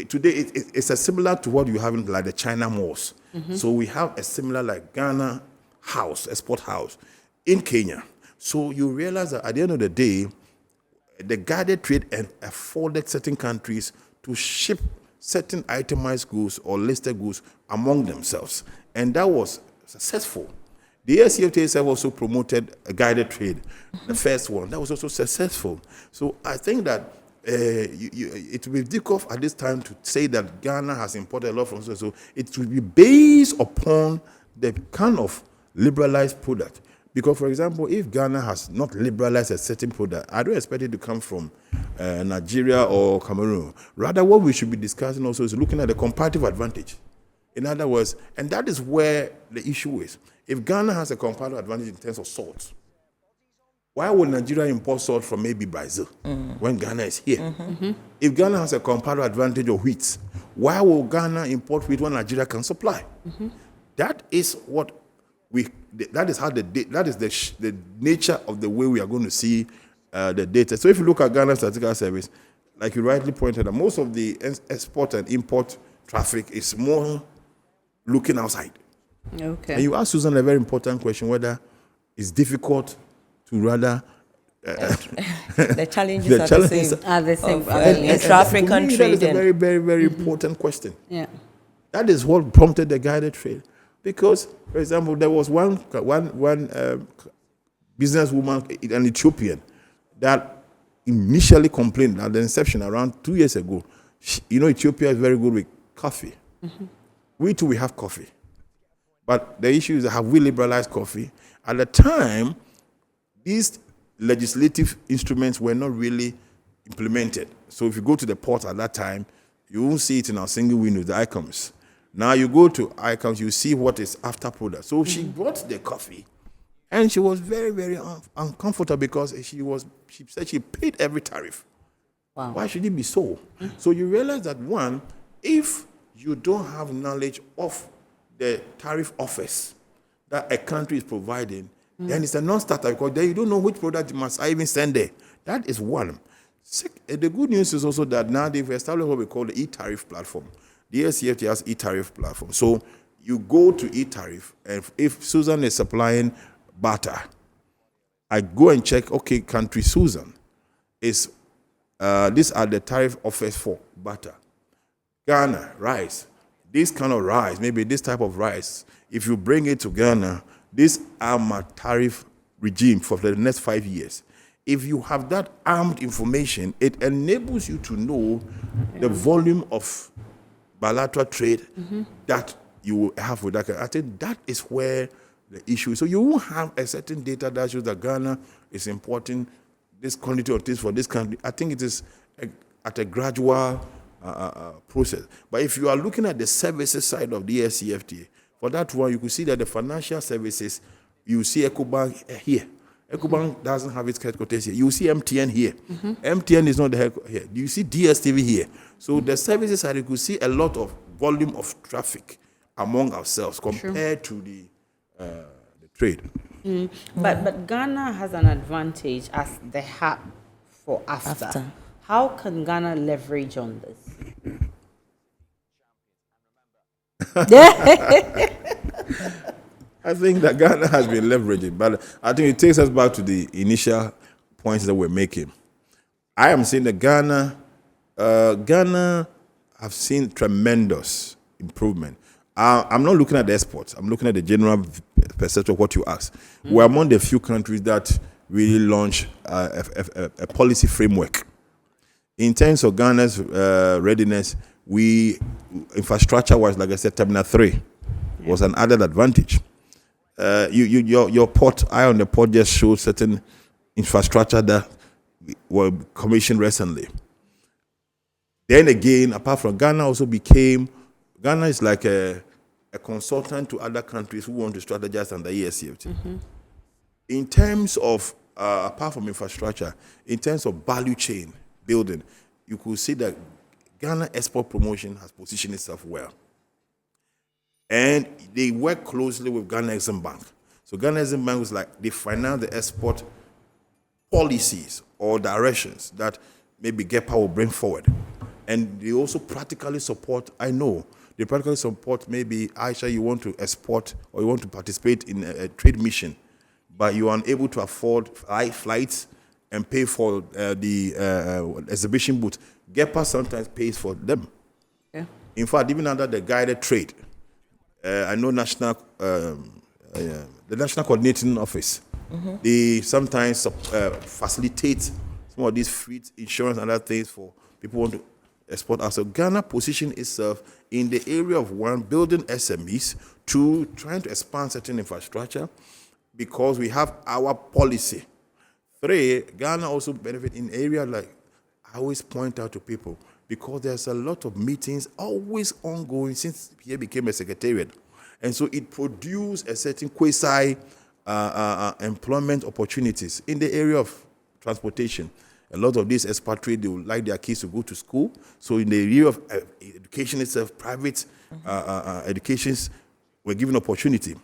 Today, it's a similar to what you have in like the China malls. So we have a similar like Ghana house, export house in Kenya. So you realize that at the end of the day, the guided trade afforded certain countries to ship certain itemized goods or listed goods among themselves. And that was successful. The ASCFTA itself also promoted a guided trade, the first one. That was also successful. So I think that it will be difficult at this time to say that Ghana has imported a lot from so it will be based upon the kind of liberalized product. Because, for example, if Ghana has not liberalized a certain product, I don't expect it to come from Nigeria or Cameroon. Rather, what we should be discussing also is looking at the comparative advantage. In other words, and that is where the issue is. If Ghana has a comparative advantage in terms of salt, why would Nigeria import salt from maybe Brazil when Ghana is here? If Ghana has a comparative advantage of wheat, why will Ghana import wheat when Nigeria can supply? That is what that is the nature of the way we are going to see the data. So if you look at Ghana Statistical Service, like you rightly pointed out, most of the export and import traffic is more looking outside. And you asked Susan a very important question, whether it's difficult to rather the challenges are the same. Intra-African trade. That is a very, very, very important question. That is what prompted the guided trade. Because, for example, there was one businesswoman, an Ethiopian, that initially complained at the inception around 2 years ago. Ethiopia is very good with coffee. Mm-hmm. We too, we have coffee. But the issue is, have we liberalized coffee? At the time, these legislative instruments were not really implemented. So if you go to the port at that time, you won't see it in our single window, the icons. Now you go to icons, you see what is after product. So she bought the coffee, and she was very, very uncomfortable because she said she paid every tariff. Wow. Why should it be so? Mm-hmm. So you realize that, one, if you don't have knowledge of the tariff offers that a country is providing, then it's a non-starter, because then you don't know which product must I even send there. That is one. The good news is also that now they've established what we call the e-tariff platform. The ACFT has e-tariff platform. So you go to e-tariff, and if Susan is supplying butter, I go and check, okay, country Susan is, these are the tariff offers for butter. Ghana, rice. This kind of rice, maybe this type of rice, if you bring it to Ghana, these are my tariff regime for the next 5 years. If you have that armed information, it enables you to know the volume of bilateral trade that you will have with that country. I think that is where the issue is. So you won't have a certain data that shows that Ghana is importing this quantity of things for this country. I think it is at a gradual process. But if you are looking at the services side of the SCFTA, for that one, you can see that the financial services, you see EcoBank here. EcoBank doesn't have its headquarters here. You see MTN here. Mm-hmm. MTN is not the headquarters here. You see DSTV here. So the services side, you could see a lot of volume of traffic among ourselves compared to the trade. Mm. But Ghana has an advantage as the hub for after. How can Ghana leverage on this? I think that Ghana has been leveraging, but I think it takes us back to the initial points that we're making. I am saying that Ghana have seen tremendous improvement. I'm not looking at the exports. I'm looking at the general perception of what you asked. Mm-hmm. We're among the few countries that really launch a policy framework. In terms of Ghana's readiness, infrastructure-wise, like I said, Terminal 3 was an added advantage. Your port, Eye on the Port just showed certain infrastructure that were commissioned recently. Then again, apart from Ghana Ghana is like a consultant to other countries who want to strategize under ESCFT. Mm-hmm. In terms of, apart from infrastructure, in terms of value chain building, you could see that Ghana Export Promotion has positioned itself well. And they work closely with Ghana Exim Bank. So Ghana Exim Bank was like, they finance the export policies or directions that maybe GEPA will bring forward. And they also practically support, they practically support maybe, Aisha, you want to export or you want to participate in a trade mission, but you are unable to afford flights and pay for the exhibition booth. GEPA sometimes pays for them. Yeah. In fact, even under the guided trade, I know the National Coordinating Office, they sometimes facilitate some of these free insurance and other things for people who want to export out. So Ghana positioned itself in the area of one, building SMEs, two, trying to expand certain infrastructure because we have our policy. Three, Ghana also benefit in areas like I always point out to people, because there's a lot of meetings always ongoing since here became a secretariat. And so it produced a certain quasi-employment opportunities in the area of transportation. A lot of these expatriates, they would like their kids to go to school. So in the area of education itself, private educations were given opportunity.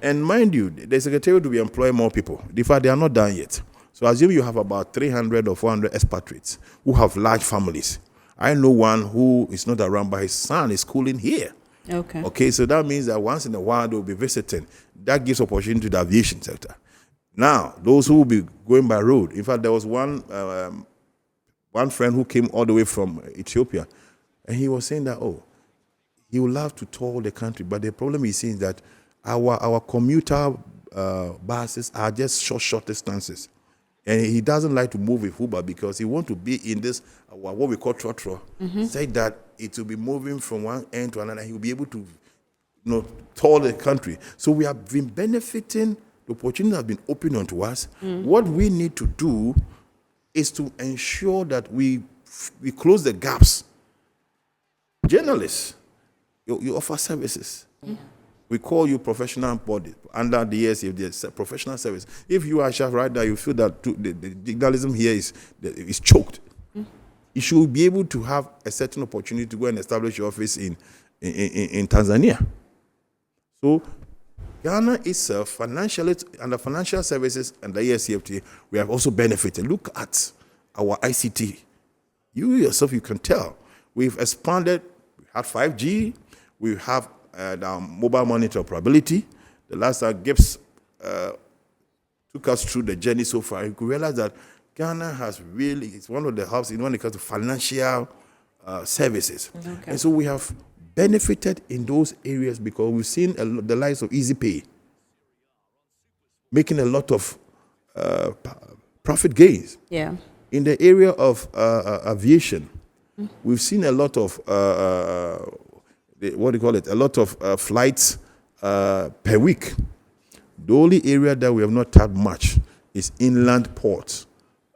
And mind you, the secretariat will be employing more people. In fact, they are not done yet. So assume you have about 300 or 400 expatriates who have large families. I know one who is not around, but his son is schooling here. Okay, so that means that once in a while they will be visiting. That gives opportunity to the aviation sector. Now, those who will be going by road. In fact, there was one friend who came all the way from Ethiopia, and he was saying that, he would love to tour the country, but the problem he's seeing is that our commuter buses are just short distances. And he doesn't like to move with Uber because he wants to be in this, what we call trotro. Say that it will be moving from one end to another. He will be able to, tour the country. So we have been benefiting. The opportunity has been opened onto us. What we need to do is to ensure that we close the gaps. Journalists, you offer services. We call you professional body under the ESF, the professional service. If you are a chef right now, you feel that the journalism here is choked. You should be able to have a certain opportunity to go and establish your office in Tanzania. So Ghana itself, financially, under financial services and the ESCFTA, we have also benefited. Look at our ICT. You yourself, you can tell. We've expanded, we had 5G, we have the mobile money interoperability. The last time Gibbs took us through the journey so far, you could realize that Ghana has really, it's one of the hubs when it comes to financial services. Okay. And so we have benefited in those areas because we've seen the likes of Easy Pay making a lot of profit gains. Yeah. In the area of aviation, we've seen a lot of a lot of flights per week. The only area that we have not tapped much is inland ports.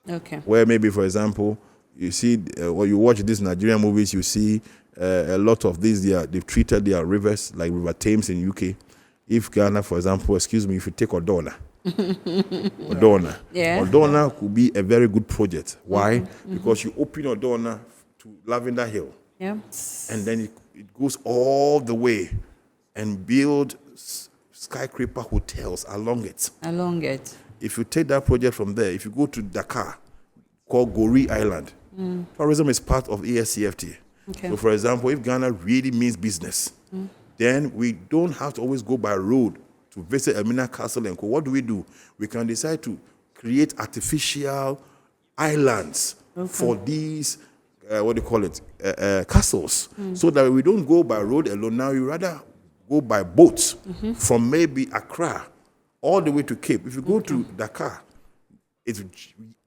Okay. Where maybe, for example, you see, when you watch these Nigerian movies, you see a lot of these, they've treated their rivers like River Thames in UK. If Ghana, for example, if you take Odona. Odona could be a very good project. Why? Because you open Odona to Lavender Hill. Yeah. And then it goes all the way and build skyscraper hotels along it. If you take that project from there, if you go to Dakar, called Goil Island, tourism is part of ESCFTA. Okay. So, for example, if Ghana really means business, then we don't have to always go by road to visit Elmina Castle and Co. What do? We can decide to create artificial islands for these, castles, so that we don't go by road alone. Now, you rather go by boats from maybe Accra all the way to Cape. If you go to Dakar, it's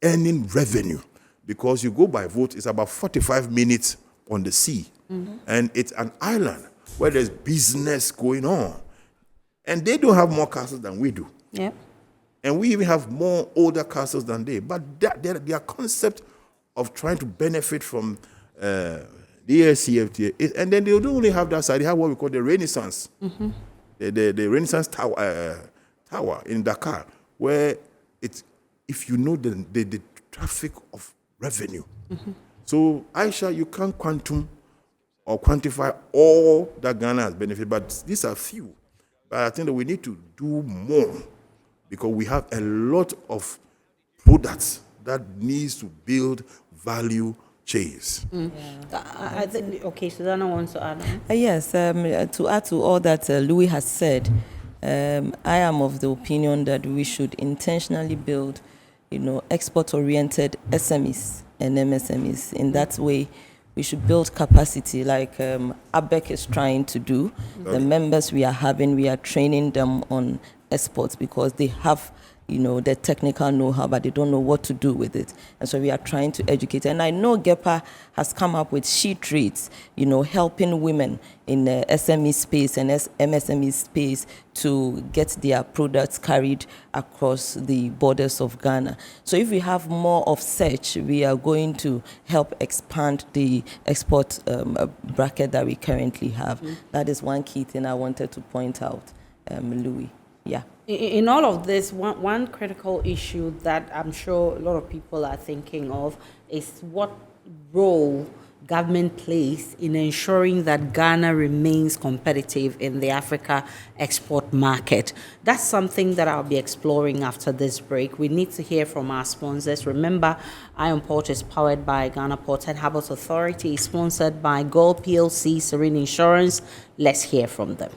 earning revenue because you go by boat, it's about 45 minutes on the sea. And it's an island where there's business going on. And they don't have more castles than we do. Yeah. And we even have more older castles than they. But their concept of trying to benefit from the ESCFTA, and then they don't only have that side, they have what we call the Renaissance. The Renaissance Tower in Dakar, where it's, if you know the traffic of revenue. So, Aisha, you can't quantum or quantify all that Ghana has benefited, but these are few. But I think that we need to do more because we have a lot of products that needs to build value chains. I think, Susanna wants to add on. Yes, to add to all that Louis has said, I am of the opinion that we should intentionally build, export-oriented SMEs and MSMEs. In that way, we should build capacity like ABEC is trying to do. The members we are training them on exports because they have, the technical know-how, but they don't know what to do with it. And so we are trying to educate. And I know GEPA has come up with sheet rates, helping women in the SME space and MSME space to get their products carried across the borders of Ghana. So if we have more of such, we are going to help expand the export bracket that we currently have. That is one key thing I wanted to point out, Louis. Yeah. In all of this, one critical issue that I'm sure a lot of people are thinking of is what role government plays in ensuring that Ghana remains competitive in the Africa export market. That's something that I'll be exploring after this break. We need to hear from our sponsors. Remember, Iron Port is powered by Ghana Ports and Harbours Authority, sponsored by Goil PLC, Serene Insurance. Let's hear from them.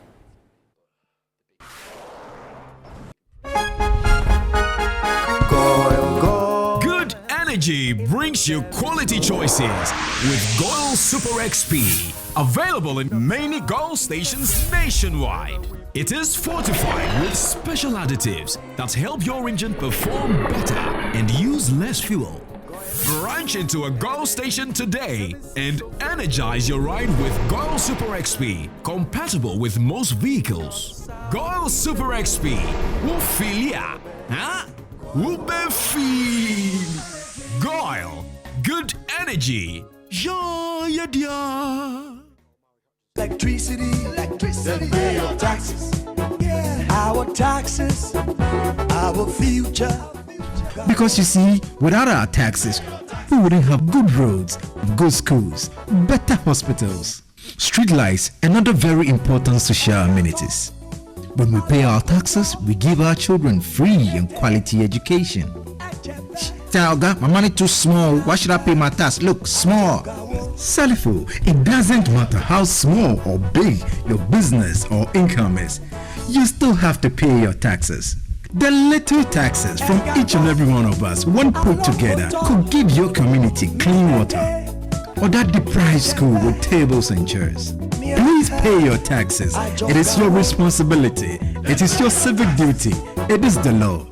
Energy brings you quality choices with Goil Super XP. Available in many Goil stations nationwide. It is fortified with special additives that help your engine perform better and use less fuel. Branch into a Goil station today and energize your ride with Goil Super XP, compatible with most vehicles. Goil Super XP, Wufilia, huh? Wubefi. Goil, good energy. Yeah, yeah. Electricity, then pay your taxes. Our taxes, our future. Because you see, without our taxes, we wouldn't have good roads, good schools, better hospitals, street lights, and other very important social amenities. When we pay our taxes, we give our children free and quality education. Talga, my money too small. Why should I pay my tax? Look, small. Salifo, it doesn't matter how small or big your business or income is. You still have to pay your taxes. The little taxes from each and every one of us, when put together, could give your community clean water or that deprived school with tables and chairs. Please pay your taxes. It is your responsibility. It is your civic duty. It is the law.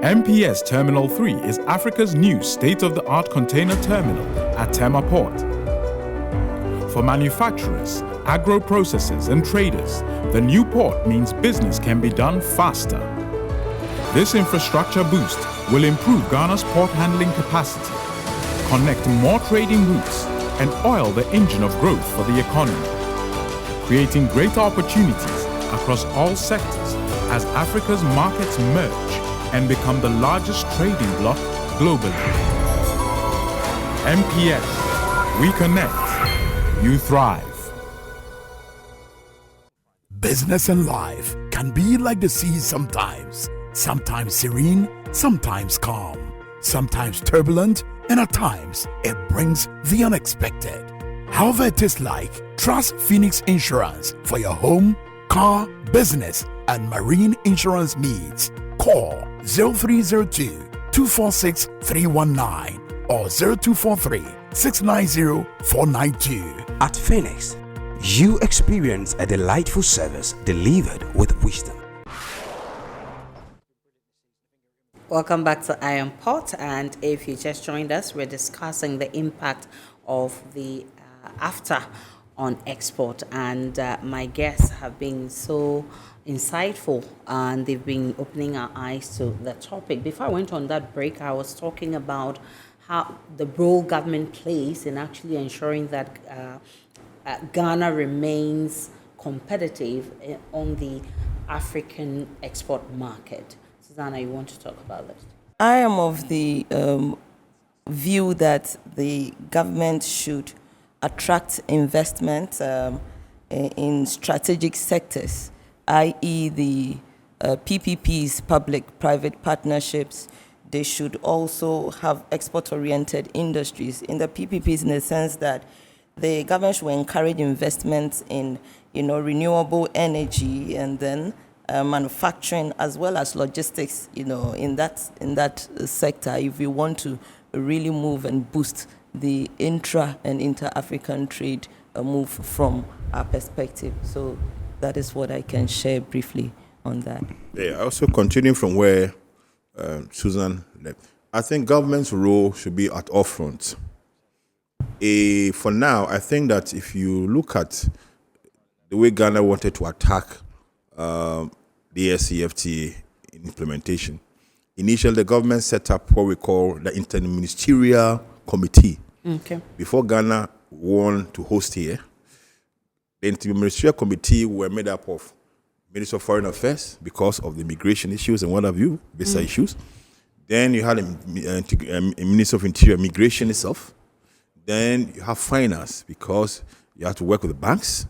MPS Terminal 3 is Africa's new state-of-the-art container terminal at Tema Port. For manufacturers, agro-processors and traders, the new port means business can be done faster. This infrastructure boost will improve Ghana's port handling capacity, connect more trading routes, and oil the engine of growth for the economy, creating greater opportunities across all sectors as Africa's markets merge and become the largest trading bloc globally. MPS, we connect, you thrive. Business and life can be like the sea sometimes. Sometimes serene, sometimes calm, sometimes turbulent, and at times it brings the unexpected. However it is like, trust Phoenix Insurance for your home, car, business, and marine insurance needs. Call 0302-246-319 or 0243-690-492. At Phoenix, you experience a delightful service delivered with wisdom. Welcome back to Iron Pot, and if you just joined us, we're discussing the impact of the AFTA on export, and my guests have been so insightful and they've been opening our eyes to the topic. Before I went on that break, I was talking about how the role government plays in actually ensuring that Ghana remains competitive on the African export market. Susanna, you want to talk about this? I am of the view that the government should attract investment in strategic sectors, i.e. the PPPs, public-private partnerships. They should also have export-oriented industries in the PPPs, in the sense that the government should encourage investments in, renewable energy, and then manufacturing as well as logistics, in that sector, if we want to really move and boost the intra and inter-African trade move from our perspective. So that is what I can share briefly on that. Yeah, also continuing from where Susan left, I think government's role should be at all fronts. For now, I think that if you look at the way Ghana wanted to attack the SCFTA implementation, initially the government set up what we call the Interministerial Committee. Okay. Before Ghana won to host here, the Interministerial Committee were made up of Minister of Foreign Affairs because of the immigration issues and what have you, visa issues. Then you had a Minister of Interior, Immigration itself. Then you have Finance because you have to work with the banks.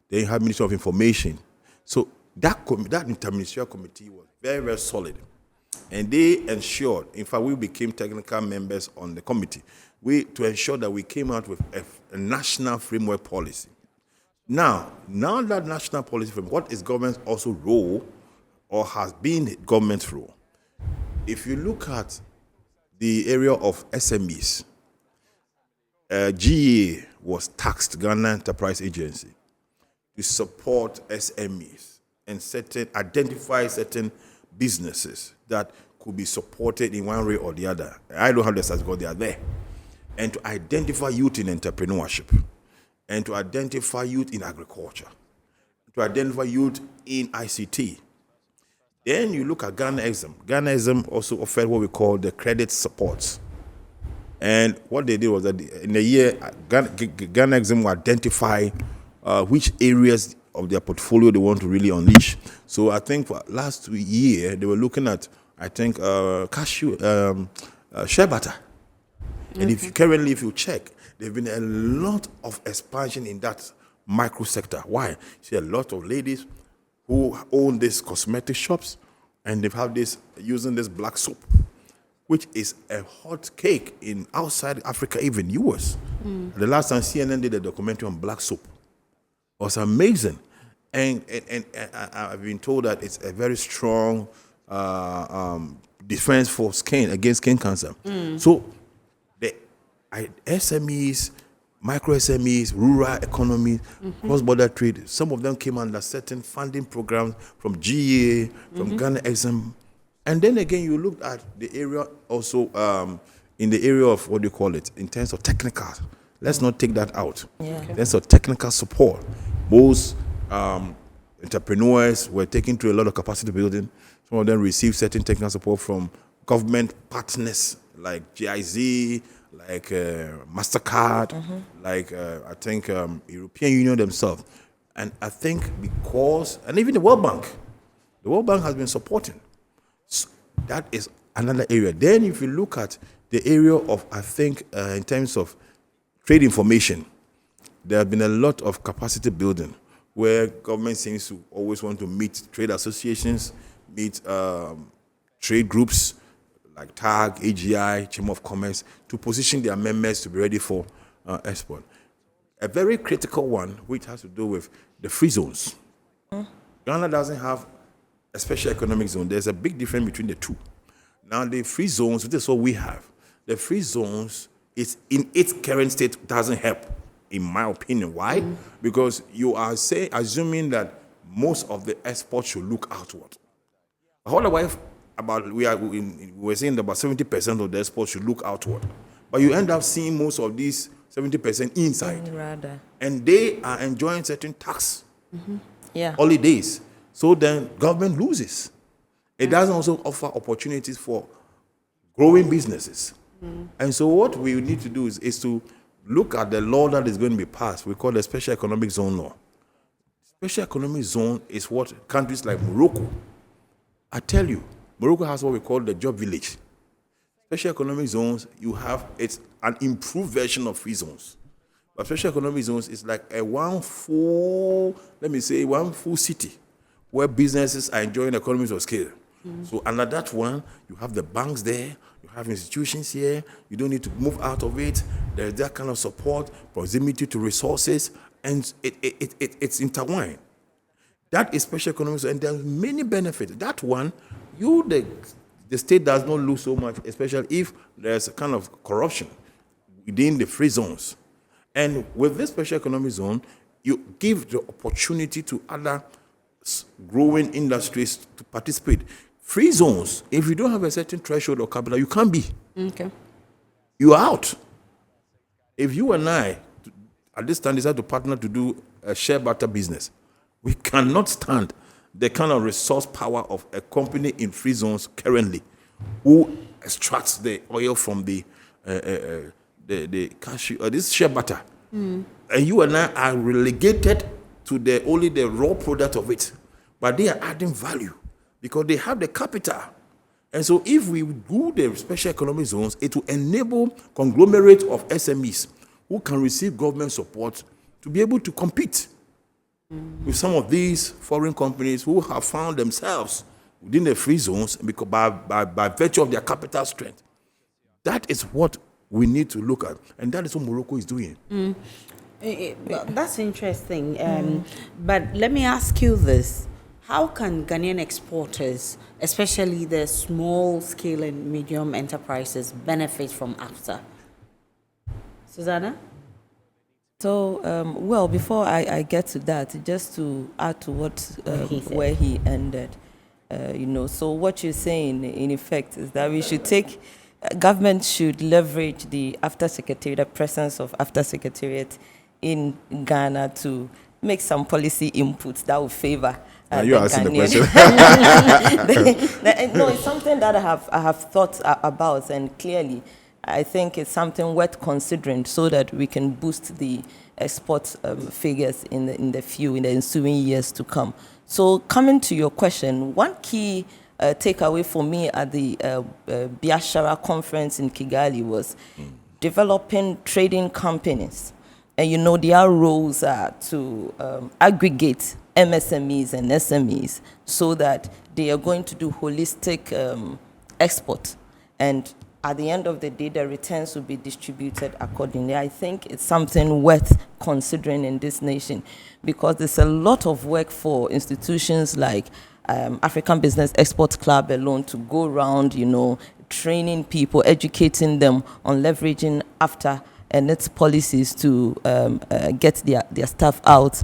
Then you have Minister of Information. So that Interministerial Committee was very, very solid. And they ensured, in fact, we became technical members on the committee, to ensure that we came out with a national framework policy. Now that national policy framework, what is government's also role, or has been government's role? If you look at the area of SMEs, GA was taxed, Ghana Enterprise Agency, to support SMEs and identify certain businesses that could be supported in one way or the other. I don't have the stats because they are there. And to identify youth in entrepreneurship, and to identify youth in agriculture, to identify youth in ICT. Then you look at Ghana Exim. Ghana Exim also offered what we call the credit supports. And what they did was that in a year, Ghana Exim will identify which areas of their portfolio they want to really unleash. So I think for last year, they were looking at, cashew, shea butter. And if you check, there's been a lot of expansion in that micro sector. Why? You see a lot of ladies who own these cosmetic shops, and they've had this using this black soap, which is a hot cake in outside Africa, even US. The last time CNN did a documentary on black soap, it was amazing. And I've been told that it's a very strong defense for skin, against skin cancer. So the SMEs, micro SMEs, rural economy, cross-border trade, some of them came under certain funding programs from GA, from Ghana Exim. And then again, you look at the area also in the area of, what do you call it, in terms of technical. Let's not take that out. In terms of technical support, most entrepreneurs were taken through a lot of capacity building. Some of them received certain technical support from government partners like GIZ, like MasterCard, like I think European Union themselves. And I think because, and even the World Bank has been supporting. So that is another area. Then if you look at the area of, I think in terms of trade information, there have been a lot of capacity building where government seems to always want to meet trade associations, meet trade groups like TAG, AGI, Chamber of Commerce, to position their members to be ready for export. A very critical one, which has to do with the free zones. Ghana doesn't have a special economic zone. There's a big difference between the two. Now, the free zones, this is what we have. The free zones, is in its current state, doesn't help, in my opinion. Why? Because you are assuming that most of the exports should look outward. Otherwise, we're saying that about 70% of the exports should look outward. But you end up seeing most of these 70% inside. Rather. And they are enjoying certain tax holidays. So then government loses. It doesn't also offer opportunities for growing businesses. And so what we need to do is to look at the law that is going to be passed. We call the Special Economic Zone law. Special Economic Zone is what countries like Morocco, I tell you, Morocco has what we call the job village. Special Economic Zones, it's an improved version of free zones. But Special Economic Zones is like one full city where businesses are enjoying economies of scale. So under that one, you have the banks there, you have institutions here, you don't need to move out of it. There's that kind of support, proximity to resources, and it's intertwined. That is special economic zone, and there are many benefits. That one, the the state does not lose so much, especially if there's a kind of corruption within the free zones. And with this special economic zone, you give the opportunity to other growing industries to participate. Free zones, if you don't have a certain threshold or capital, you can't be. Okay. You are out. If you and I, at this time, decide to partner to do a share barter business, we cannot stand the kind of resource power of a company in free zones currently, who extracts the oil from the cashew, this share butter, and you and I are relegated to only the raw product of it, but they are adding value because they have the capital. And so if we do the special economic zones, it will enable conglomerate of SMEs who can receive government support to be able to compete with some of these foreign companies who have found themselves within the free zones because by virtue of their capital strength. That is what we need to look at, and that is what Morocco is doing. That's interesting. But let me ask you this. How can Ghanaian exporters, especially the small scale and medium enterprises, benefit from AFTA? Susanna? So, well, before I get to that, just to add to what where he ended, so what you're saying, in effect, is that we should government should leverage the AFTA Secretariat, the presence of AFTA Secretariat in Ghana to make some policy inputs that will favor you're asking the question. No, it's something that I have thought about, and clearly I think it's something worth considering so that we can boost the export figures in the ensuing years to come. So coming to your question, one key takeaway for me at the Biashara conference in Kigali was developing trading companies. And their roles are to aggregate MSMEs and SMEs so that they are going to do holistic export. And at the end of the day, the returns will be distributed accordingly. I think it's something worth considering in this nation because there's a lot of work for institutions like African Business Export Club alone to go around, training people, educating them on leveraging AFTA and its policies to get their staff out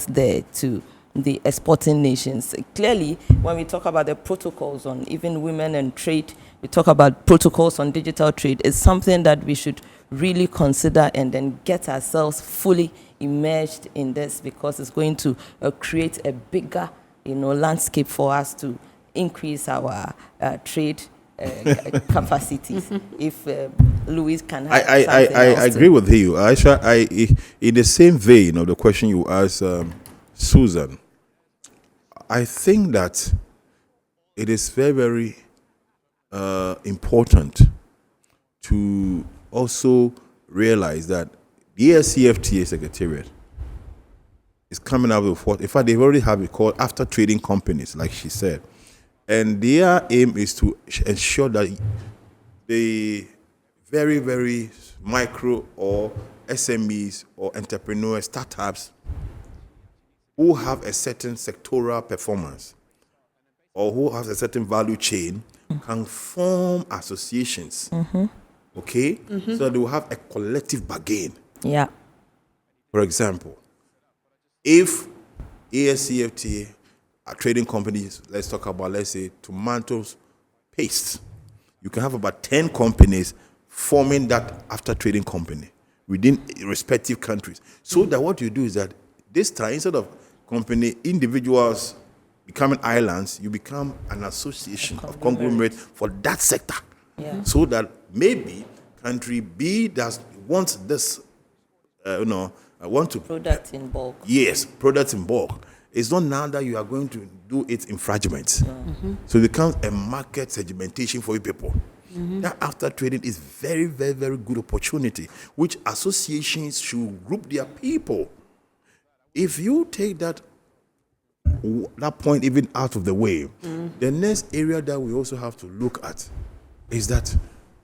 there to the exporting nations. Clearly, when we talk about the protocols on even women and trade, we talk about protocols on digital trade. It's something that we should really consider and then get ourselves fully immersed in this because it's going to create a bigger, landscape for us to increase our trade capacities. If Louis can have I agree with you. Aisha, in the same vein of the question you asked Susan, I think that it is very, very important to also realize that the ESCFTA Secretariat is coming up with what, in fact, they already have it called after trading companies, like she said. And their aim is to ensure that the very, very micro or SMEs or entrepreneurs, startups who have a certain sectoral performance or who have a certain value chain can form associations, okay? So they will have a collective bargain. Yeah. For example, if ASCFTA trading companies, let's talk about, let's say, tomatoes paste, you can have about 10 companies forming that after trading company within respective countries. So that what you do is that this time, instead of company, individuals becoming islands, you become an association of conglomerate for that sector. Yeah. So that maybe country B does wants this, want to product in bulk. Yes, products in bulk. It's not now that you are going to do it in fragments. So it becomes a market segmentation for you people. That after trading is very, very, very good opportunity, which associations should group their people. If you take that point even out of the way, the next area that we also have to look at is that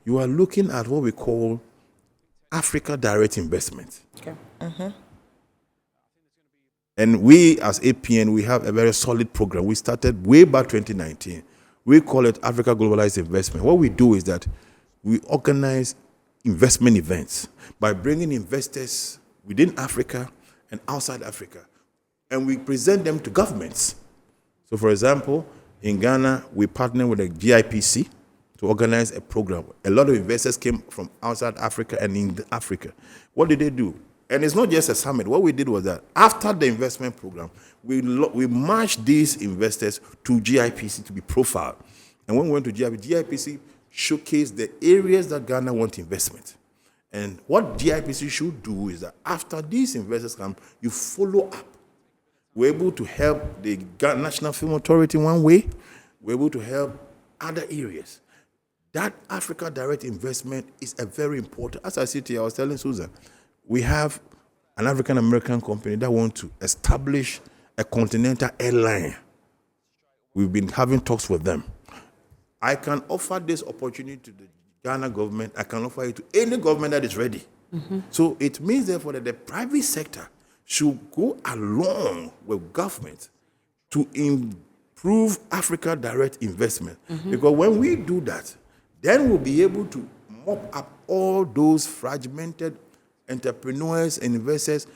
you are looking at what we call Africa direct investment. Okay. And we as APN, we have a very solid program. We started way back 2019 We call it Africa Globalized Investment. What we do is that we organize investment events by bringing investors within Africa and outside Africa, and we present them to governments. So, for example, in Ghana, we partner with the GIPC to organize a program. A lot of investors came from outside Africa and in Africa. What did they do? And it's not just a summit. What we did was that after the investment program, we marched these investors to GIPC to be profiled. And when we went to GIPC showcased the areas that Ghana want investment. And what GIPC should do is that after these investors come, you follow up. We're able to help the National Film Authority one way. We're able to help other areas. That Africa direct investment is a very important. As I said to you, I was telling Susan, we have an African-American company that wants to establish a Continental airline. We've been having talks with them. I can offer this opportunity to the Ghana government. I can offer it to any government that is ready. So it means, therefore, that the private sector should go along with government to improve Africa direct investment. Because when we do that, then we'll be able to mop up all those fragmented entrepreneurs and investors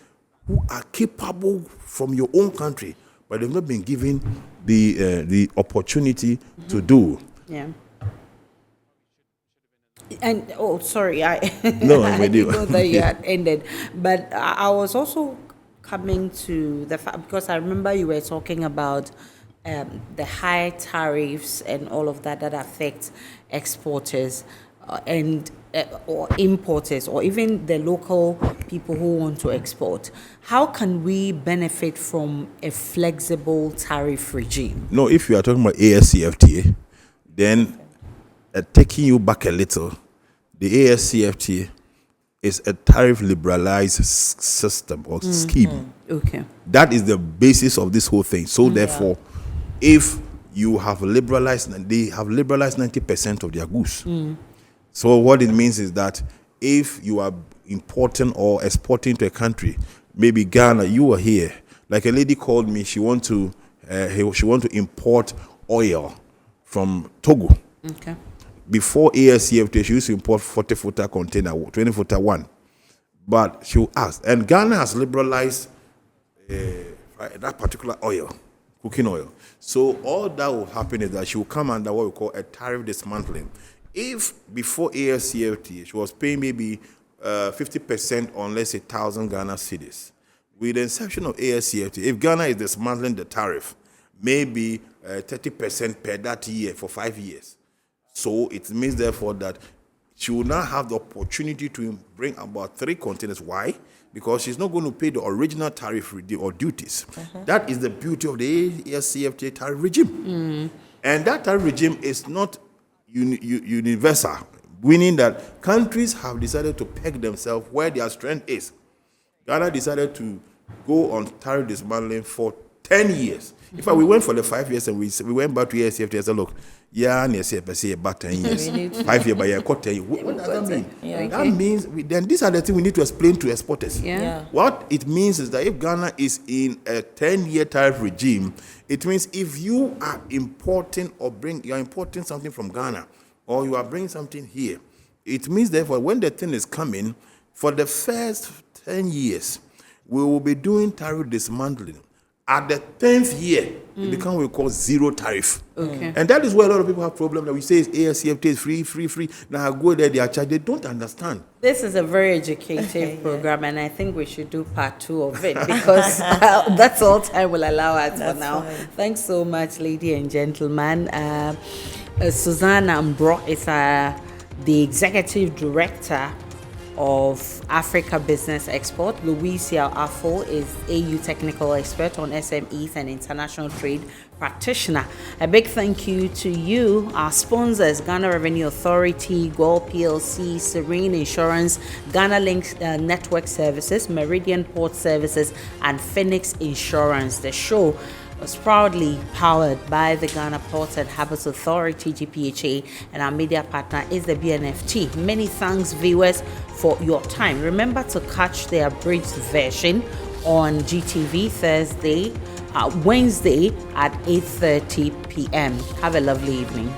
who are capable from your own country, but they've not been given the opportunity to do. Yeah. And sorry, I no, I'm with you. didn't know that you had ended, but I was also coming to the fact, because I remember you were talking about the high tariffs and all of that affect exporters and or importers, or even the local people who want to export. How can we benefit from a flexible tariff regime? No, if you are talking about ASCFTA, then taking you back a little, the ASCFTA is a tariff liberalized system or scheme. Okay. That is the basis of this whole thing. So therefore, if you have liberalized, they have liberalized 90% of their goods. So what it means is that if you are importing or exporting to a country, maybe Ghana, you are here. Like a lady called me, she want to import oil from Togo. Okay. Before ASCFTA, she used to import 40-footer container, 20-footer one. But she asked, and Ghana has liberalized that particular oil, cooking oil. So all that will happen is that she will come under what we call a tariff dismantling. If before ASCFTA, she was paying maybe 50% on, let's say, 1,000 Ghana cedis. With the inception of ASCFTA, if Ghana is dismantling the tariff, maybe 30% per that year for 5 years. So it means, therefore, that she will now have the opportunity to bring about 3 containers. Why? Because she's not going to pay the original tariff or duties. That is the beauty of the ASCFTA tariff regime. And that tariff regime is not universal, meaning that countries have decided to peg themselves where their strength is. Ghana decided to go on tariff dismantling for 10 years. In fact, we went for the 5 years and we went back to ASCFTA and said, look, about 10 years. 5 years, but yeah, 10 years. What does that mean? That means, then these are the things we need to explain to exporters. What it means is that if Ghana is in a 10-year tariff regime, it means if you are importing you're importing something from Ghana, or you are bringing something here, it means, therefore, when the thing is coming, for the first 10 years, we will be doing tariff dismantling. At the 10th year, it becomes what we call zero tariff. And that is where a lot of people have problems. That we say ASCFTA is free. Now I go there, they are charged. They don't understand. This is a very educative program, and I think we should do part 2 of it, because that's all time will allow us for now. Thanks so much, ladies and gentlemen. Susanna Mbro is the Executive Director of Africa Business Export. Louisia Afo is AU Technical Expert on SMEs and International Trade Practitioner. A big thank you to you, our sponsors, Ghana Revenue Authority, Goil PLC, Serene Insurance, Ghana Link Network Services, Meridian Port Services, and Phoenix Insurance. The show was proudly powered by the Ghana Ports and Harbours Authority-GPHA, and our media partner is the BNFT. Many thanks, viewers, for your time. Remember to catch the abridged version on GTV Thursday Wednesday at 8:30 p.m. Have a lovely evening.